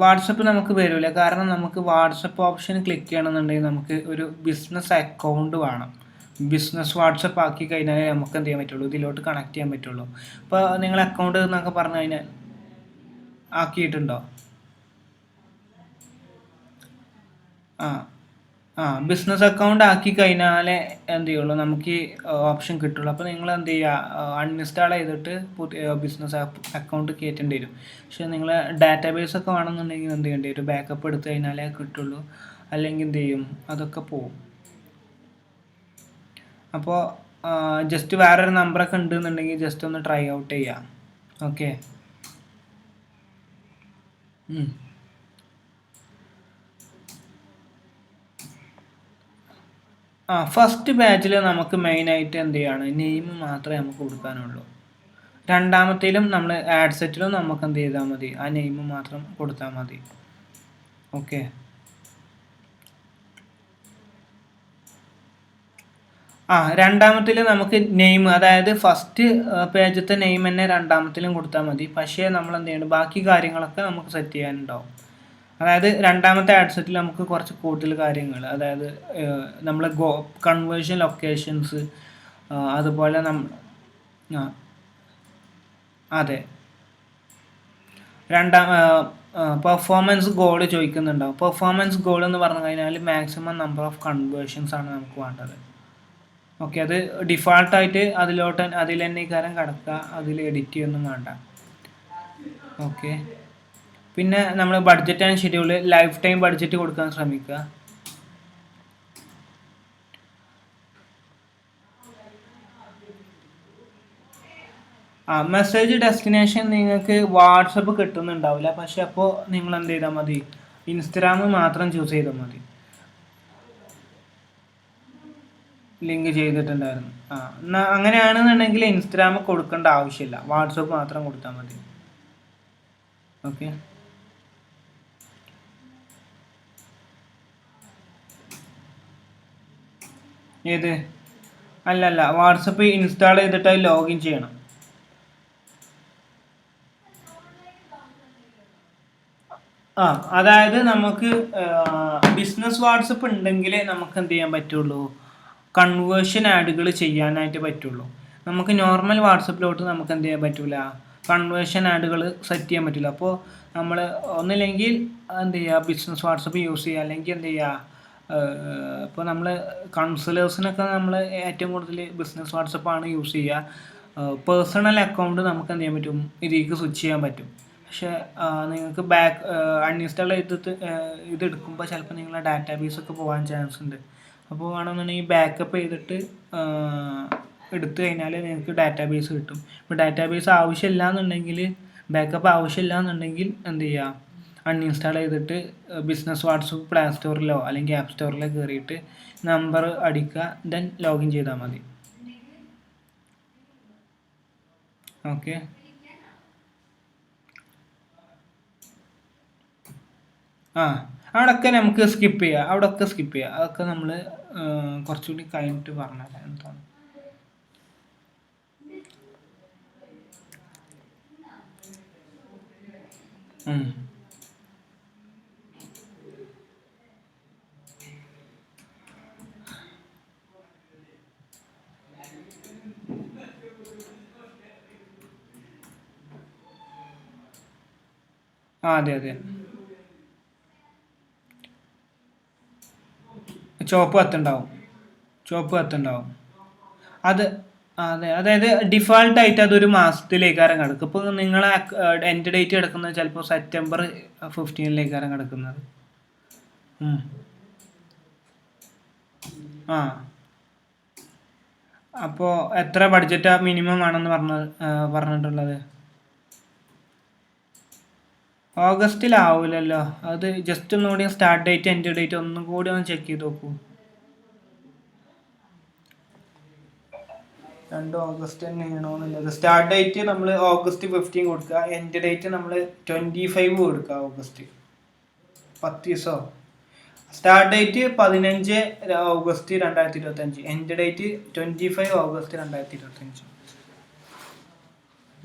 വാട്സപ്പ് നമുക്ക് വരില്ല. കാരണം നമുക്ക് വാട്സപ്പ് ഓപ്ഷൻ ക്ലിക്ക് ചെയ്യണമെന്നുണ്ടെങ്കിൽ നമുക്ക് ഒരു ബിസിനസ് അക്കൗണ്ട് വേണം. ബിസിനസ് വാട്സപ്പ് ആക്കി കഴിഞ്ഞാലേ നമുക്ക് എന്ത് ചെയ്യാൻ പറ്റുള്ളൂ, ഇതിലോട്ട് കണക്ട് ചെയ്യാൻ പറ്റുള്ളൂ. ഇപ്പോൾ നിങ്ങൾ അക്കൗണ്ട് എന്നൊക്കെ പറഞ്ഞു കഴിഞ്ഞാൽ ആക്കിയിട്ടുണ്ടോ? ബിസിനസ് അക്കൗണ്ട് ആക്കി കഴിഞ്ഞാലേ എന്ത് ചെയ്യുള്ളൂ നമുക്ക് ഈ ഓപ്ഷൻ കിട്ടുള്ളൂ. അപ്പോൾ നിങ്ങൾ എന്ത് ചെയ്യുക, അൺഇൻസ്റ്റാൾ ചെയ്തിട്ട് പുതിയ ബിസിനസ് അക്കൗണ്ട് കയറ്റേണ്ടി വരും. പക്ഷേ നിങ്ങൾ ഡാറ്റാബേസ് ഒക്കെ വേണമെന്നുണ്ടെങ്കിൽ എന്ത് ചെയ്യേണ്ടി വരും, ബാക്കപ്പ് എടുത്തു കഴിഞ്ഞാലേ കിട്ടുള്ളൂ. അല്ലെങ്കിൽ എന്ത് ചെയ്യും, അതൊക്കെ പോവും. അപ്പോൾ ജസ്റ്റ് വേറൊരു നമ്പറൊക്കെ ഉണ്ടെന്നുണ്ടെങ്കിൽ ജസ്റ്റ് ഒന്ന് ട്രൈ ഔട്ട് ചെയ്യാം. ഓക്കെ, ഫസ്റ്റ് ബാച്ചിൽ നമുക്ക് മെയിനായിട്ട് എന്ത് ചെയ്യാണ്, നെയിം മാത്രമേ നമുക്ക് കൊടുക്കാനുള്ളൂ. രണ്ടാമത്തേലും നമ്മൾ ആഡ് സെറ്റിലും നമുക്ക് എന്ത് ചെയ്താൽ മതി, ആ നെയിം മാത്രം കൊടുത്താൽ മതി. ഓക്കെ, രണ്ടാമത്തിൽ നമുക്ക് നെയിം, അതായത് ഫസ്റ്റ് പേജത്തെ നെയിം തന്നെ രണ്ടാമത്തിലും കൊടുത്താൽ മതി. പക്ഷേ നമ്മൾ എന്ത് ചെയ്യണം, ബാക്കി കാര്യങ്ങളൊക്കെ നമുക്ക് സെറ്റ് ചെയ്യാനുണ്ടാവും. അതായത് രണ്ടാമത്തെ ആഡ് സെറ്റിൽ നമുക്ക് കുറച്ച് കൂടുതൽ കാര്യങ്ങൾ, അതായത് നമ്മൾ കൺവേർഷൻ ലൊക്കേഷൻസ്, അതുപോലെ അതെ, പെർഫോമൻസ് ഗോൾ ചോദിക്കുന്നുണ്ടാവും. പെർഫോമൻസ് ഗോൾ എന്ന് പറഞ്ഞു കഴിഞ്ഞാൽ മാക്സിമം നമ്പർ ഓഫ് കൺവേർഷൻസ് ആണ് നമുക്ക് വേണ്ടത്. ഓക്കെ, അത് ഡിഫാൾട്ടായിട്ട് അതിൽ തന്നെ കാര്യം കിടക്കുക, അതിൽ എഡിറ്റ് ചെയ്യൊന്നും വേണ്ട. ഓക്കെ, പിന്നെ നമ്മൾ budget and schedule, life time budget കൊടുക്കാൻ ശ്രമിക്കുക. മെസ്സേജ് ഡെസ്റ്റിനേഷൻ നിങ്ങൾക്ക് വാട്സപ്പ് കിട്ടുന്നുണ്ടാവില്ല. പക്ഷെ അപ്പോൾ നിങ്ങൾ എന്ത് ചെയ്താൽ മതി, ഇൻസ്റ്റഗ്രാം മാത്രം ചൂസ് ചെയ്താൽ മതി. ലിങ്ക് ചെയ്തിട്ടുണ്ടായിരുന്നു. അങ്ങനെയാണെന്നുണ്ടെങ്കിൽ ഇൻസ്റ്റഗ്രാം കൊടുക്കേണ്ട ആവശ്യമില്ല, വാട്സപ്പ് മാത്രം കൊടുത്താൽ മതി. ഓക്കെ, ഏത് അല്ലല്ല, വാട്സപ്പ് ഇൻസ്റ്റാൾ ചെയ്തിട്ട് ലോഗിൻ ചെയ്യണം. അതായത് നമുക്ക് ബിസിനസ് വാട്സപ്പ് ഉണ്ടെങ്കിലേ നമുക്ക് എന്ത് ചെയ്യാൻ പറ്റുള്ളൂ, കൺവേർഷൻ ആഡുകൾ ചെയ്യാനായിട്ട് പറ്റുള്ളൂ. നമുക്ക് നോർമൽ വാട്സപ്പിലോട്ട് നമുക്ക് എന്ത് ചെയ്യാൻ പറ്റില്ല, കൺവേർഷൻ ആഡുകൾ സെറ്റ് ചെയ്യാൻ പറ്റില്ല. അപ്പോൾ നമ്മൾ ഒന്നില്ലെങ്കിൽ എന്ത് ചെയ്യുക, ബിസിനസ് വാട്സപ്പ് യൂസ് ചെയ്യുക, അല്ലെങ്കിൽ എന്ത് ചെയ്യുക, ഇപ്പോൾ നമ്മൾ കൗൺസിലേഴ്സിനൊക്കെ നമ്മൾ ഏറ്റവും കൂടുതൽ ബിസിനസ് വാട്സപ്പാണ് യൂസ് ചെയ്യുക. പേഴ്സണൽ അക്കൗണ്ട് നമുക്ക് എന്ത് ചെയ്യാൻ പറ്റും, ഇതിലേക്ക് സ്വിച്ച് ചെയ്യാൻ പറ്റും. പക്ഷേ നിങ്ങൾക്ക് അൺഇൻസ്റ്റാൾ ചെയ്തിട്ട് ഇതെടുക്കുമ്പോൾ ചിലപ്പോൾ നിങ്ങളുടെ ഡാറ്റാബേസൊക്കെ പോകാൻ ചാൻസ് ഉണ്ട്. അപ്പോൾ വേണമെന്നുണ്ടെങ്കിൽ ബാക്കപ്പ് ചെയ്തിട്ട് എടുത്തു കഴിഞ്ഞാൽ നിങ്ങൾക്ക് ഡാറ്റാബേസ് കിട്ടും. ഇപ്പോൾ ഡാറ്റാബേസ് ആവശ്യമില്ല എന്നുണ്ടെങ്കിൽ, ബാക്കപ്പ് ആവശ്യമില്ല എന്നുണ്ടെങ്കിൽ എന്ത് ചെയ്യുക, അൺഇൻസ്റ്റാൾ ചെയ്തിട്ട് ബിസിനസ് വാട്സപ്പ് പ്ലേ സ്റ്റോറിലോ അല്ലെങ്കിൽ ആപ്പ് സ്റ്റോറിലോ കയറിയിട്ട് നമ്പർ അടിക്കുക, ദെൻ ലോഗിൻ ചെയ്താൽ മതി. ഓക്കെ, അവിടെയൊക്കെ നമുക്ക് സ്കിപ്പ് ചെയ്യാം, അതൊക്കെ നമ്മൾ കുറച്ചുകൂടി കഴിഞ്ഞിട്ട് പറഞ്ഞുതരാം എന്താണ്. അതെ, ചുവപ്പ് കത്തുണ്ടാവും. അത് അതായത് ഡിഫാൾട്ടായിട്ട് അതൊരു മാസത്തിലേക്കാരം കിടക്കും. ഇപ്പോൾ നിങ്ങളെ എൻഡ് ഡേറ്റ് കിടക്കുന്നത് ചിലപ്പോൾ സെപ്റ്റംബർ 15 കിടക്കുന്നത്. അപ്പോൾ എത്ര ബഡ്ജറ്റാ മിനിമം ആണെന്ന് പറഞ്ഞിട്ടുള്ളത്? ഓഗസ്റ്റിലാവില്ലല്ലോ, അത് ജസ്റ്റ് ഒന്നുകൂടി സ്റ്റാർട്ട് ഡേറ്റ് എൻഡ് ഡേറ്റ് ഒന്നും കൂടി ഒന്ന് ചെക്ക് ചെയ്ത് നോക്കൂ. 2 ഓഗസ്റ്റ് തന്നെയാണോന്നുള്ളത്. സ്റ്റാർട്ട് ഡേറ്റ് നമ്മൾ August 15 കൊടുക്കുക, എൻഡ് ഡേറ്റ് നമ്മൾ 25 കൊടുക്കുക, ഓഗസ്റ്റ് 10 ദിവസം. Start date 15 August 2025, end date 25 August 2025.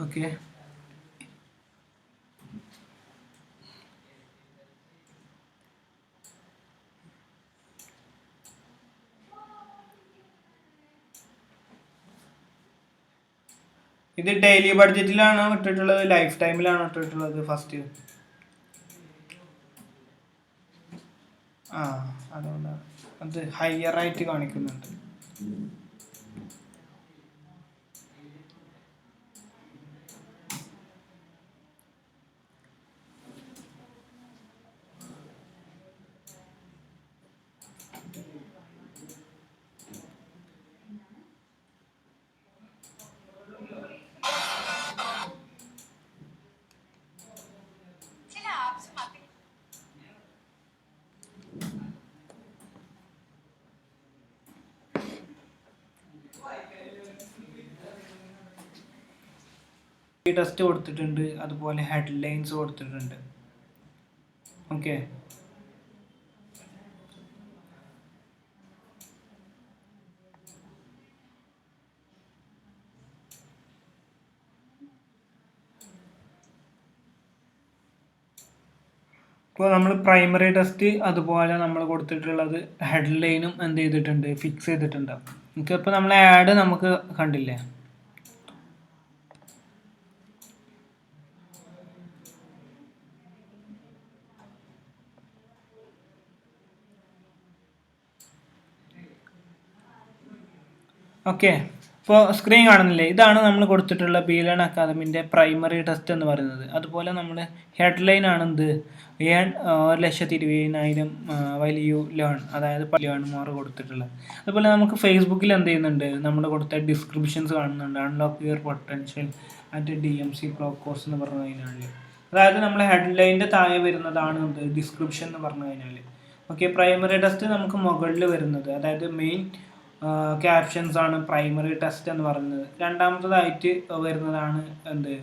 Okay, ഇത് ഡെയിലി ബഡ്ജറ്റിലാണോ ഇട്ടിട്ടുള്ളത്, ലൈഫ് ടൈമിലാണോ ഇട്ടിട്ടുള്ളത്? ഫസ്റ്റ് അതുകൊണ്ടാണ് അത് ഹയർ ആയിട്ട് കാണിക്കുന്നുണ്ട്. ടെസ്റ്റ് കൊടുത്തിട്ടുണ്ട്, അതുപോലെ ഹെഡ്ലൈൻസ് കൊടുത്തിട്ടുണ്ട്. ഓക്കെ, ഇപ്പോൾ നമ്മൾ പ്രൈമറി ടെസ്റ്റ് അതുപോലെ നമ്മൾ കൊടുത്തിട്ടുള്ളത് ഹെഡ്ലൈനും എന്ത് ചെയ്തിട്ടുണ്ട്, ഫിക്സ് ചെയ്തിട്ടുണ്ട്. ഇപ്പോൾ നമ്മളെ ആഡ് നമുക്ക് കണ്ടില്ലേ. ഓക്കെ, ഇപ്പോൾ സ്ക്രീൻ കാണുന്നില്ലേ, ഇതാണ് നമ്മൾ കൊടുത്തിട്ടുള്ള ബി-ലേൺ അക്കാദമിൻ്റെ പ്രൈമറി ടെസ്റ്റ് എന്ന് പറയുന്നത്. അതുപോലെ നമ്മൾ ഹെഡ്ലൈൻ ആണ് എന്ത്, 1,20,000 വലിയ ലേൺ, അതായത് ലേൺ മോർ കൊടുത്തിട്ടുള്ളത്. അതുപോലെ നമുക്ക് ഫേസ്ബുക്കിൽ എന്ത് ചെയ്യുന്നുണ്ട്, നമ്മൾ കൊടുത്ത ഡിസ്ക്രിപ്ഷൻസ് കാണുന്നുണ്ട്. Unlock your potential at DMC pro course എന്ന് പറഞ്ഞു കഴിഞ്ഞാൽ, അതായത് നമ്മൾ ഹെഡ്ലൈൻ്റെ താഴെ വരുന്നതാണ് എന്ത്, ഡിസ്ക്രിപ്ഷൻ എന്ന് പറഞ്ഞു കഴിഞ്ഞാൽ. ഓക്കെ, പ്രൈമറി ടെസ്റ്റ് നമുക്ക് മുകളിൽ വരുന്നത്, അതായത് മെയിൻ ക്യാപ്ഷൻസ് ആണ് പ്രൈമറി ടെസ്റ്റ് എന്ന് പറയുന്നത്. രണ്ടാമത്തതായിട്ട് വരുന്നതാണ് എന്ത്,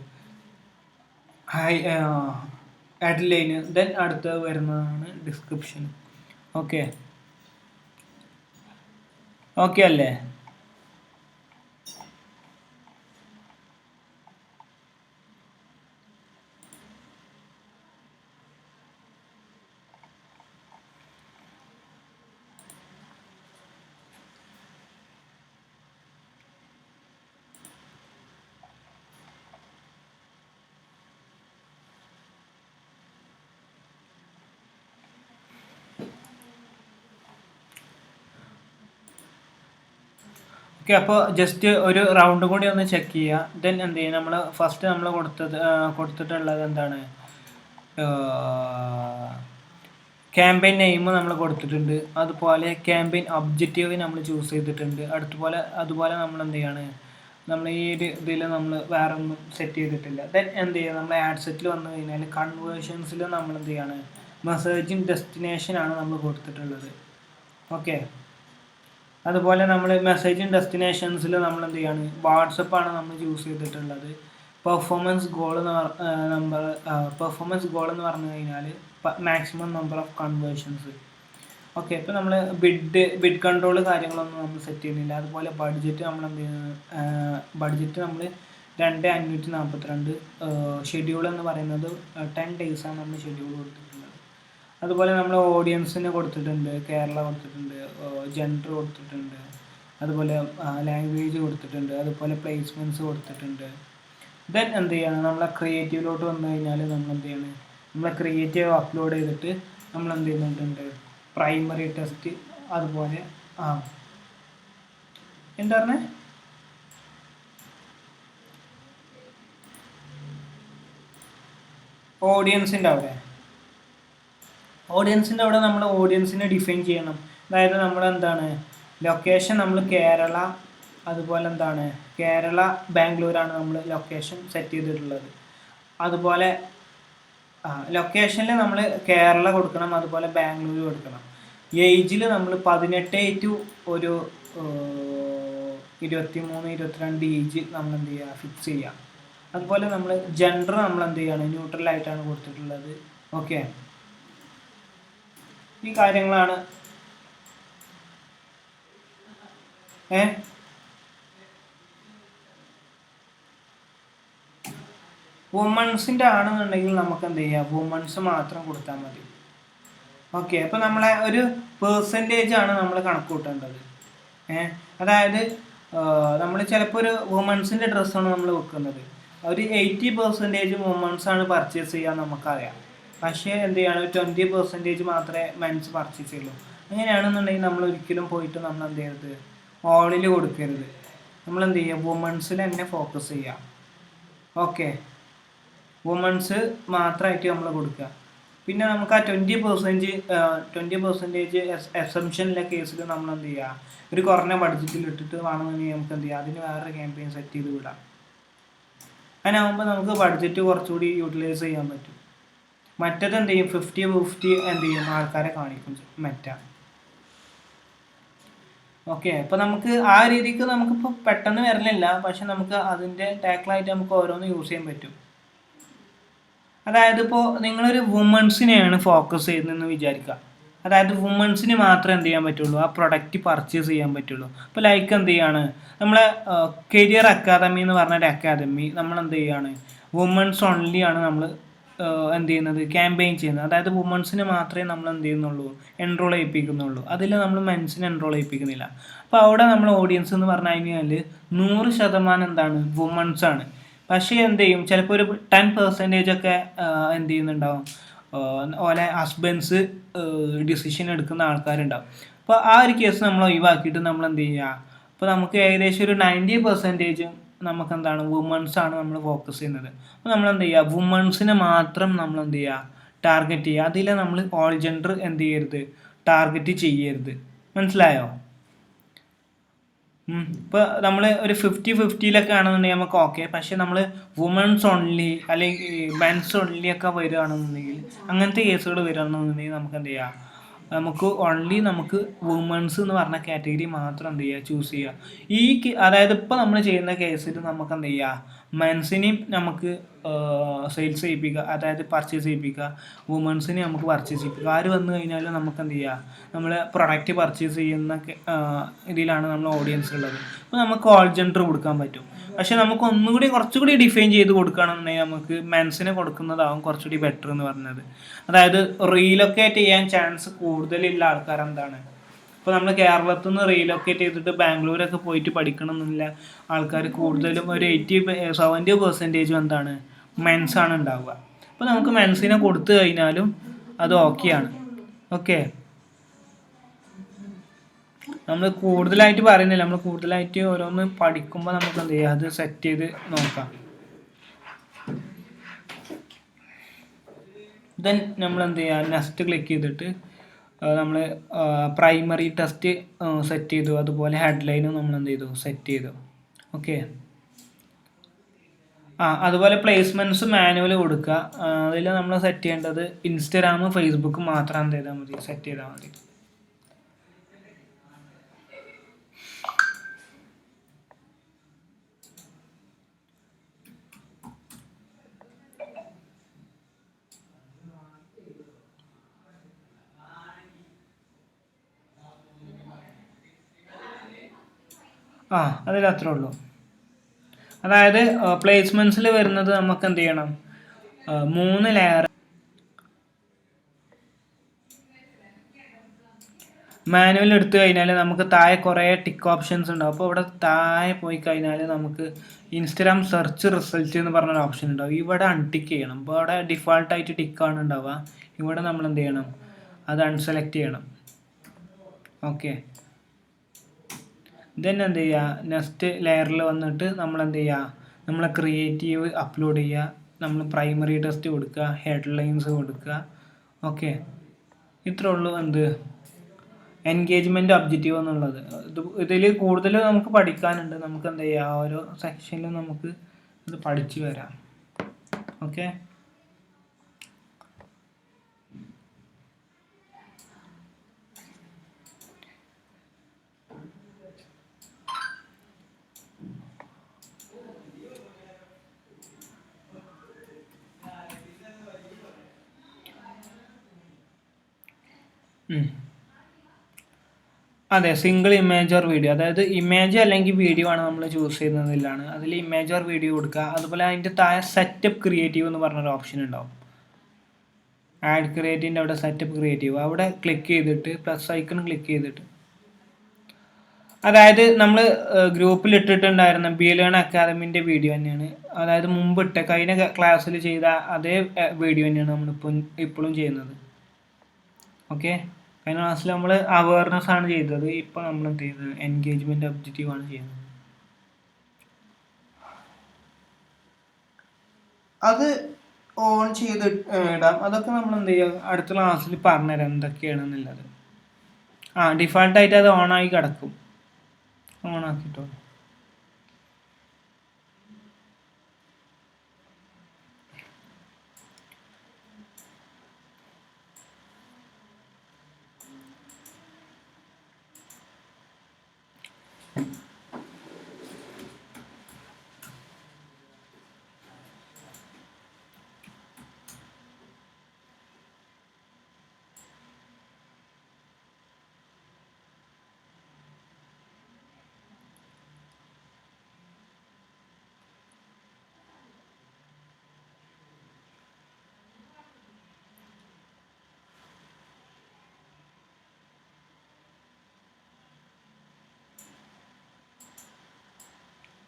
ഹെഡ്ലൈന്, ദെൻ അടുത്ത് വരുന്നതാണ് ഡിസ്ക്രിപ്ഷൻ. ഓക്കെ ഓക്കെ അല്ലേ. ഓക്കെ, അപ്പോൾ ജസ്റ്റ് ഒരു റൗണ്ട് കൂടി ഒന്ന് ചെക്ക് ചെയ്യുക. ദെൻ എന്ത് ചെയ്യുക, നമ്മൾ ഫസ്റ്റ് നമ്മൾ കൊടുത്തിട്ടുള്ളത് എന്താണ്, ക്യാമ്പയിൻ നെയിം നമ്മൾ കൊടുത്തിട്ടുണ്ട്. അതുപോലെ ക്യാമ്പയിൻ ഒബ്ജക്റ്റീവ് നമ്മൾ ചൂസ് ചെയ്തിട്ടുണ്ട്. അതുപോലെ നമ്മൾ എന്ത് ചെയ്യാണ്, നമ്മൾ ഈ ഒരു ഇതിൽ നമ്മൾ വേറെ ഒന്നും സെറ്റ് ചെയ്തിട്ടില്ല. ദെൻ എന്ത് ചെയ്യുക, നമ്മൾ ആഡ് സെറ്റിൽ വന്നു കഴിഞ്ഞാൽ കൺവേർഷൻസിൽ നമ്മൾ എന്ത് ചെയ്യാണ്, മെസ്സേജിങ് ഡെസ്റ്റിനേഷനാണ് നമ്മൾ കൊടുത്തിട്ടുള്ളത്. ഓക്കെ, അതുപോലെ നമ്മൾ മെസ്സേജിങ് ഡെസ്റ്റിനേഷൻസിൽ നമ്മൾ എന്ത് ചെയ്യാണ്, വാട്സപ്പാണ് നമ്മൾ ചൂസ് ചെയ്തിട്ടുള്ളത്. പെർഫോമൻസ് ഗോൾ എന്ന് പറഞ്ഞു കഴിഞ്ഞാൽ maximum number of conversions. Okay, ഇപ്പോൾ നമ്മൾ ബിഡ് കൺട്രോൾ കാര്യങ്ങളൊന്നും നമ്മൾ സെറ്റ് ചെയ്യുന്നില്ല. അതുപോലെ ബഡ്ജറ്റ് നമ്മൾ എന്ത് ചെയ്യുന്നത്, ബഡ്ജറ്റ് നമ്മൾ 2,542. ഷെഡ്യൂൾ എന്ന് പറയുന്നത് 10 days നമ്മൾ ഷെഡ്യൂൾ കൊടുത്തിട്ടുള്ളത്. അതുപോലെ നമ്മൾ ഓഡിയൻസിന് കൊടുത്തിട്ടുണ്ട്, കേരള കൊടുത്തിട്ടുണ്ട്, ജെൻഡർ കൊടുത്തിട്ടുണ്ട്, അതുപോലെ ലാംഗ്വേജ് കൊടുത്തിട്ടുണ്ട്, അതുപോലെ പ്ലേസ്മെൻറ്റ്സ് കൊടുത്തിട്ടുണ്ട്. ദെൻ എന്ത് ചെയ്യാണ്, നമ്മളെ ക്രിയേറ്റീവിലോട്ട് വന്നു കഴിഞ്ഞാൽ നമ്മൾ എന്ത് ചെയ്യണം, നമ്മളെ ക്രിയേറ്റീവ് അപ്ലോഡ് ചെയ്തിട്ട് നമ്മൾ എന്ത് ചെയ്യുന്നുണ്ട്, പ്രൈമറി ടെസ്റ്റ്, അതുപോലെ എന്താ പറഞ്ഞേ, ഓഡിയൻസിൻ്റെ അവിടെ നമ്മൾ ഓഡിയൻസിനെ ഡിഫൈൻ ചെയ്യണം. അതായത് നമ്മൾ എന്താണ്, ലൊക്കേഷൻ നമ്മൾ കേരള, അതുപോലെ എന്താണ്, കേരള ബാംഗ്ലൂരാണ് നമ്മൾ ലൊക്കേഷൻ സെറ്റ് ചെയ്തിട്ടുള്ളത്. അതുപോലെ ലൊക്കേഷനിൽ നമ്മൾ കേരള കൊടുക്കണം, അതുപോലെ ബാംഗ്ലൂർ കൊടുക്കണം. ഏജിൽ നമ്മൾ 18 to ഒരു 23-22 ഏജ് നമ്മൾ എന്ത് ചെയ്യുക, ഫിക്സ് ചെയ്യുക. അതുപോലെ നമ്മൾ ജെൻഡർ നമ്മൾ എന്ത് ചെയ്യുകയാണ്, ന്യൂട്രലായിട്ടാണ് കൊടുത്തിട്ടുള്ളത്. ഓക്കെ, ഈ കാര്യങ്ങളാണ്. വുമൺസിൻ്റെ ആണെന്നുണ്ടെങ്കിൽ നമുക്ക് എന്ത് ചെയ്യാം, വുമൺസ് മാത്രം കൊടുത്താൽ മതി. ഓക്കെ, അപ്പോൾ നമ്മളെ ഒരു പെർസെൻറ്റേജ് ആണ് നമ്മൾ കണക്ക് കൂട്ടേണ്ടത്. അതായത് നമ്മൾ ചിലപ്പോൾ ഒരു വുമൺസിൻ്റെ ഡ്രസ്സാണ് നമ്മൾ വെക്കുന്നത്, ഒരു 80% വുമൺസാണ് പർച്ചേസ് ചെയ്യാൻ നമുക്കറിയാം. പക്ഷേ എന്ത് ചെയ്യണം, 20% മാത്രമേ മെൻസ് പർച്ചേസ് ചെയ്യുള്ളൂ. അങ്ങനെയാണെന്നുണ്ടെങ്കിൽ നമ്മൾ ഒരിക്കലും പോയിട്ട് നമ്മൾ എന്ത് ചെയ്യരുത്, ഓളിൽ കൊടുക്കരുത്. നമ്മൾ എന്ത് ചെയ്യുക, വുമൺസിൽ തന്നെ ഫോക്കസ് ചെയ്യുക. ഓക്കെ, വുമൺസ് മാത്രമായിട്ട് നമ്മൾ കൊടുക്കുക. പിന്നെ നമുക്ക് ആ 20% എക്സംഷനിലെ കേസിൽ നമ്മൾ എന്ത് ചെയ്യുക, ഒരു കുറഞ്ഞ ബഡ്ജറ്റിൽ ഇട്ടിട്ട് വേണമെന്നുണ്ടെങ്കിൽ നമുക്ക് എന്ത് ചെയ്യുക, അതിന് വേറൊരു ക്യാമ്പയിൻ സെറ്റ് ചെയ്ത് വിടാം. അങ്ങനെയാകുമ്പോൾ നമുക്ക് ബഡ്ജറ്റ് കുറച്ചുകൂടി യൂട്ടിലൈസ് ചെയ്യാൻ പറ്റും. മറ്റത് എന്ത് ചെയ്യും, 50-50 എന്ത് ചെയ്യും, ആൾക്കാരെ കാണിക്കും മെറ്റ. ഓക്കെ, അപ്പോൾ നമുക്ക് ആ രീതിക്ക് നമുക്കിപ്പോൾ പെട്ടെന്ന് വരലില്ല, പക്ഷെ നമുക്ക് അതിൻ്റെ ടാക്കിളായിട്ട് നമുക്ക് ഓരോന്ന് യൂസ് ചെയ്യാൻ പറ്റും. അതായത് ഇപ്പോൾ നിങ്ങളൊരു വുമൺസിനെയാണ് ഫോക്കസ് ചെയ്യുന്നതെന്ന് വിചാരിക്കുക. അതായത് വുമൺസിന് മാത്രമേ എന്ത് ചെയ്യാൻ പറ്റുള്ളൂ, ആ പ്രൊഡക്റ്റ് പർച്ചേസ് ചെയ്യാൻ പറ്റുള്ളൂ. അപ്പോൾ ലൈക്ക് എന്ത് ചെയ്യാണ്, നമ്മളെ കരിയർ അക്കാദമി എന്ന് പറഞ്ഞൊരു അക്കാദമി നമ്മൾ എന്ത് ചെയ്യാണ്, വുമൺസ് ഓൺലി ആണ് നമ്മൾ എന്ത് ചെയ്യുന്നത് ക്യാമ്പയിൻ ചെയ്യുന്നത്. അതായത് വുമൺസിന് മാത്രമേ നമ്മൾ എന്ത് ചെയ്യുന്നുള്ളൂ എൻറോൾ ചെയ്യിപ്പിക്കുന്നുള്ളൂ. അതിൽ നമ്മൾ മെൻസിനെ എൻറോൾ ചെയ്യിപ്പിക്കുന്നില്ല. അപ്പോൾ അവിടെ നമ്മൾ ഓഡിയൻസ് എന്ന് പറഞ്ഞു കഴിഞ്ഞാൽ 100% എന്താണ് വുമൺസ് ആണ്. പക്ഷേ എന്ത് ചെയ്യും ചിലപ്പോൾ ഒരു 10% ഒക്കെ എന്ത് ചെയ്യുന്നുണ്ടാവും ഓലെ ഹസ്ബൻഡ്സ് ഡിസിഷൻ എടുക്കുന്ന ആൾക്കാരുണ്ടാവും. അപ്പോൾ ആ ഒരു കേസ് നമ്മൾ ഒഴിവാക്കിയിട്ട് നമ്മൾ എന്ത് ചെയ്യുക, അപ്പോൾ നമുക്ക് ഏകദേശം ഒരു 90% നമുക്ക് എന്താണ് വുമൺസാണ് നമ്മൾ ഫോക്കസ് ചെയ്യുന്നത്. അപ്പോൾ നമ്മൾ എന്ത് ചെയ്യുക വുമൺസിനെ മാത്രം നമ്മൾ എന്ത് ചെയ്യുക ടാർഗറ്റ് ചെയ്യുക. അതിൽ നമ്മൾ ഓൾ ജെൻഡർ എന്ത് ചെയ്യരുത് ടാർഗറ്റ് ചെയ്യരുത്. മനസ്സിലായോ? ഇപ്പോൾ നമ്മൾ ഒരു 50-50 ആണെന്നുണ്ടെങ്കിൽ നമുക്ക് ഓക്കെ. പക്ഷേ നമ്മൾ വുമൺസ് ഓൺലി അല്ലെങ്കിൽ മെൻസ് ഓൺലി ഒക്കെ വരികയാണെന്നുണ്ടെങ്കിൽ, അങ്ങനത്തെ കേസുകൾ വരികയാണെന്നുണ്ടെങ്കിൽ നമുക്ക് എന്ത് ചെയ്യാം, നമുക്ക് ഓൺലി നമുക്ക് വുമൺസ് എന്ന് പറഞ്ഞ കാറ്റഗറി മാത്രം എന്ത് ചെയ്യുക ചൂസ് ചെയ്യുക. അതായത് ഇപ്പോൾ നമ്മൾ ചെയ്യുന്ന കേസിൽ നമുക്ക് എന്ത് ചെയ്യുക മെൻസിനെയും നമുക്ക് സെയിൽസ് ചെയ്യിപ്പിക്കുക, അതായത് പർച്ചേസ് ചെയ്യിപ്പിക്കുക, വുമൺസിനെ നമുക്ക് പർച്ചേസ് ചെയ്യിപ്പിക്കുക. ആര് വന്നു കഴിഞ്ഞാലും നമുക്ക് എന്ത് ചെയ്യുക നമ്മൾ പ്രൊഡക്റ്റ് പർച്ചേസ് ചെയ്യുന്ന ഇതിലാണ് നമ്മൾ ഓഡിയൻസ് ഉള്ളത്. അപ്പോൾ നമുക്ക് ഓൾ ജെൻഡർ കൊടുക്കാൻ പറ്റും. പക്ഷേ നമുക്ക് ഒന്നുകൂടി കുറച്ചുകൂടി ഡിഫൈൻ ചെയ്ത് കൊടുക്കുകയാണെന്നുണ്ടെങ്കിൽ നമുക്ക് മെൻസിനെ കൊടുക്കുന്നതാവും കുറച്ചുകൂടി ബെറ്റർ എന്ന് പറഞ്ഞത്. അതായത് റീലൊക്കേറ്റ് ചെയ്യാൻ ചാൻസ് കൂടുതലുള്ള ആൾക്കാർ എന്താണ്, ഇപ്പോൾ നമ്മൾ കേരളത്തിൽ നിന്ന് റീലൊക്കേറ്റ് ചെയ്തിട്ട് ബാംഗ്ലൂരൊക്കെ പോയിട്ട് പഠിക്കണം എന്നില്ല ആൾക്കാർ കൂടുതലും ഒരു 70% എന്താണ് മെൻസാണ് ഉണ്ടാവുക. അപ്പോൾ നമുക്ക് മെൻസിനെ കൊടുത്തു കഴിഞ്ഞാലും അത് ഓക്കെയാണ്. ഓക്കെ, നമ്മൾ കൂടുതലായിട്ട് പറയുന്നില്ല, നമ്മൾ കൂടുതലായിട്ട് ഓരോന്ന് പഠിക്കുമ്പോൾ നമുക്ക് എന്ത് ചെയ്യുക അത് സെറ്റ് ചെയ്ത് നോക്കാം. ദെൻ നമ്മൾ എന്ത് ചെയ്യുക നെക്സ്റ്റ് ക്ലിക്ക് ചെയ്തിട്ട് നമ്മൾ പ്രൈമറി ടെസ്റ്റ് സെറ്റ് ചെയ്തു, അതുപോലെ ഹെഡ്ലൈനും നമ്മൾ എന്ത് ചെയ്തു സെറ്റ് ചെയ്തു. ഓക്കെ, അതുപോലെ പ്ലേസ്മെൻറ്റ്സ് മാനുവൽ കൊടുക്കുക. അതിൽ നമ്മൾ സെറ്റ് ചെയ്യേണ്ടത് ഇൻസ്റ്റഗ്രാം ഫേസ്ബുക്ക് മാത്രം എന്ത് ചെയ്താൽ മതി സെറ്റ് ചെയ്താൽ മതി. അതിലത്രേ ഉള്ളൂ. അതായത് പ്ലേസ്മെൻറ്റ്സിൽ വരുന്നത് നമുക്ക് എന്ത് ചെയ്യണം 3 ലെയർ മാനുവൽ എടുത്തു കഴിഞ്ഞാൽ നമുക്ക് താഴെ കുറേ ടിക്ക് ഓപ്ഷൻസ് ഉണ്ടാവും. അപ്പോൾ ഇവിടെ താഴെ പോയി കഴിഞ്ഞാൽ നമുക്ക് ഇൻസ്റ്റഗ്രാം സെർച്ച് റിസൾട്ട് എന്ന് പറഞ്ഞൊരു ഓപ്ഷൻ ഉണ്ടാവും. ഇവിടെ അൺടിക്ക് ചെയ്യണം. അപ്പോൾ അവിടെ ഡിഫാൾട്ടായിട്ട് ടിക്കാണ് ഉണ്ടാവുക. ഇവിടെ നമ്മൾ എന്ത് ചെയ്യണം അത് അൺസെലക്ട് ചെയ്യണം. ഓക്കെ, ദെൻ എന്ത് ചെയ്യുക നെക്സ്റ്റ് ലെയറിൽ വന്നിട്ട് നമ്മൾ എന്ത് ചെയ്യുക നമ്മളെ ക്രിയേറ്റീവ് അപ്ലോഡ് ചെയ്യുക, നമ്മൾ പ്രൈമറി ടെസ്റ്റ് കൊടുക്കുക, ഹെഡ്ലൈൻസ് കൊടുക്കുക. ഓക്കെ, ഇത്രേ ഉള്ളൂ എന്ത് എൻഗേജ്മെൻറ്റ് ഒബ്ജക്റ്റീവ് എന്നുള്ളത്. ഇതിൽ കൂടുതൽ നമുക്ക് പഠിക്കാനുണ്ട്. നമുക്ക് എന്ത് ചെയ്യുക ഓരോ സെക്ഷനിലും നമുക്ക് ഇത് പഠിച്ചു വരാം. ഓക്കെ, അതെ, സിംഗിൾ ഇമേജ് ഓർ വീഡിയോ, അതായത് ഇമേജ് അല്ലെങ്കിൽ വീഡിയോ ആണ് നമ്മൾ ചൂസ് ചെയ്യുന്നതിലാണ്. അതിൽ ഇമേജ് ഓർ വീഡിയോ കൊടുക്കുക. അതുപോലെ അതിൻ്റെ താഴെ സെറ്റപ്പ് ക്രിയേറ്റീവ് എന്ന് പറഞ്ഞൊരു ഓപ്ഷൻ ഉണ്ടാവും. ആഡ് ക്രിയേറ്റീവിൻ്റെ അവിടെ സെറ്റപ്പ് ക്രിയേറ്റീവ് അവിടെ ക്ലിക്ക് ചെയ്തിട്ട് പ്ലസ് ഐക്കൺ ക്ലിക്ക് ചെയ്തിട്ട്, അതായത് നമ്മൾ ഗ്രൂപ്പിൽ ഇട്ടിട്ടുണ്ടായിരുന്ന ബിലേൺ അക്കാദമിൻ്റെ വീഡിയോ തന്നെയാണ്. അതായത് മുമ്പ് കഴിഞ്ഞ ക്ലാസ്സിൽ ചെയ്ത അതേ വീഡിയോ തന്നെയാണ് നമ്മളിപ്പോൾ ഇപ്പോഴും ചെയ്യുന്നത്. ഓക്കെ, കഴിഞ്ഞ ക്ലാസ്സിൽ നമ്മൾ അവയർനെസ് ആണ് ചെയ്തത്. ഇപ്പോൾ നമ്മൾ എന്ത് ചെയ്തത് എൻഗേജ്മെൻറ്റ് ഒബ്ജക്റ്റീവ് ആണ് ചെയ്യുന്നത്. അത് ഓൺ ചെയ്ത് ഇടാം. അതൊക്കെ നമ്മൾ എന്ത് ചെയ്യുക അടുത്ത ക്ലാസ്സിൽ പറഞ്ഞുതരാം എന്തൊക്കെയാണെന്നുള്ളത്. ഡിഫാൾട്ടായിട്ട് അത് ഓണായി കിടക്കും. ഓണാക്കിട്ടോ.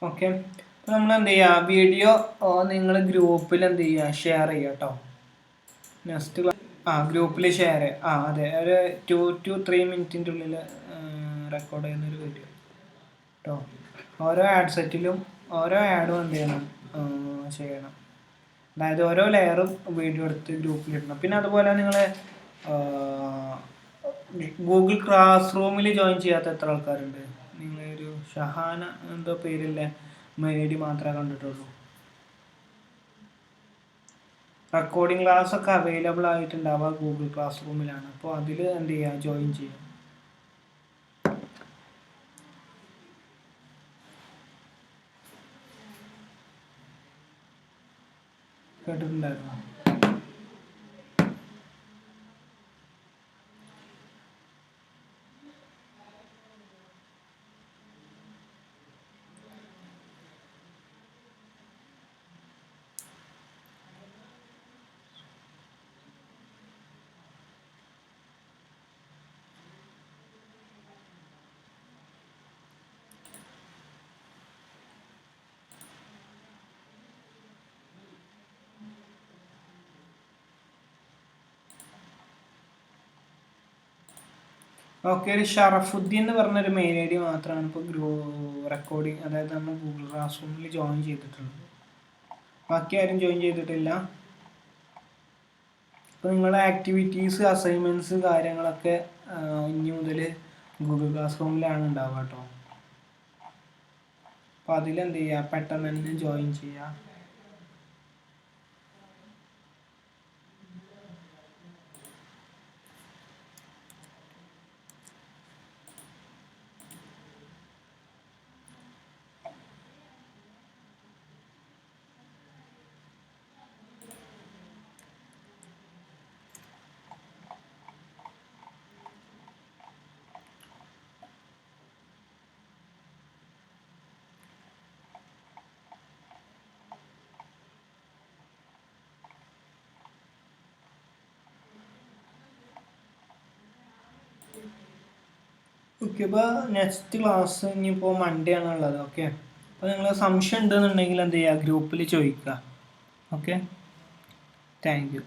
ഓക്കെ. അപ്പോൾ നമ്മൾ എന്ത് ചെയ്യുക, വീഡിയോ നിങ്ങൾ ഗ്രൂപ്പിൽ എന്ത് ചെയ്യുക, ഷെയർ ചെയ്യുക കേട്ടോ. നെക്സ്റ്റ് ഗ്രൂപ്പിൽ ഷെയർ ചെയ്യുക. അതെ, ഒരു 2 to 3 മിനിറ്റിൻ്റെ ഉള്ളിൽ റെക്കോർഡ് ചെയ്യുന്നൊരു വീഡിയോ കേട്ടോ. ഓരോ ആഡ് സെറ്റിലും ഓരോ ആഡും എന്ത് ചെയ്യണം, ചെയ്യണം. അതായത് ഓരോ ലെയറും വീഡിയോ എടുത്ത് ഗ്രൂപ്പിലിടണം. പിന്നെ അതുപോലെ നിങ്ങൾ ഗൂഗിൾ ക്ലാസ് റൂമിൽ ജോയിൻ ചെയ്യാത്ത എത്ര ആൾക്കാരുണ്ട്? നിങ്ങളൊരു ഷഹാന എന്തോ പേരില്ല മെയിൽ ID മാത്രമേ കണ്ടിട്ടുള്ളൂ. റെക്കോർഡിംഗ് ക്ലാസ് ഒക്കെ അവൈലബിൾ ആയിട്ടുണ്ടാവുക ഗൂഗിൾ ക്ലാസ് റൂമിലാണ്. അപ്പോൾ അതിൽ എന്ത് ചെയ്യുക, ജോയിൻ ചെയ്യുക. കേട്ടിട്ടുണ്ടായിരുന്നു. ഓക്കെ, ഒരു ഷറഫുദ്ദീൻ എന്ന് പറഞ്ഞൊരു മെയിൽ ID മാത്രമാണ് ഇപ്പോൾ റെക്കോർഡിങ്, അതായത് നമ്മൾ ഗൂഗിൾ ക്ലാസ് റൂമിൽ ജോയിൻ ചെയ്തിട്ടുള്ളത്. ബാക്കി ആരും ജോയിൻ ചെയ്തിട്ടില്ല. അപ്പോൾ നിങ്ങളുടെ ആക്ടിവിറ്റീസ്, അസൈൻമെൻറ്റ്സ്, കാര്യങ്ങളൊക്കെ ഇനി മുതൽ ഗൂഗിൾ ക്ലാസ് റൂമിലാണ് ഉണ്ടാവുക കേട്ടോ. അപ്പോൾ അതിലെന്ത് ചെയ്യുക, പെട്ടെന്ന് തന്നെ ജോയിൻ ചെയ്യുക. ഓക്കെ, അപ്പോൾ നെക്സ്റ്റ് ക്ലാസ് ഇനിയിപ്പോൾ മൺഡേ ആണുള്ളത്. ഓക്കെ, അപ്പോൾ നിങ്ങൾ സംശയം ഉണ്ടെന്നുണ്ടെങ്കിൽ എന്ത് ചെയ്യുക, ഗ്രൂപ്പിൽ ചോദിക്കുക. Okay, thank you.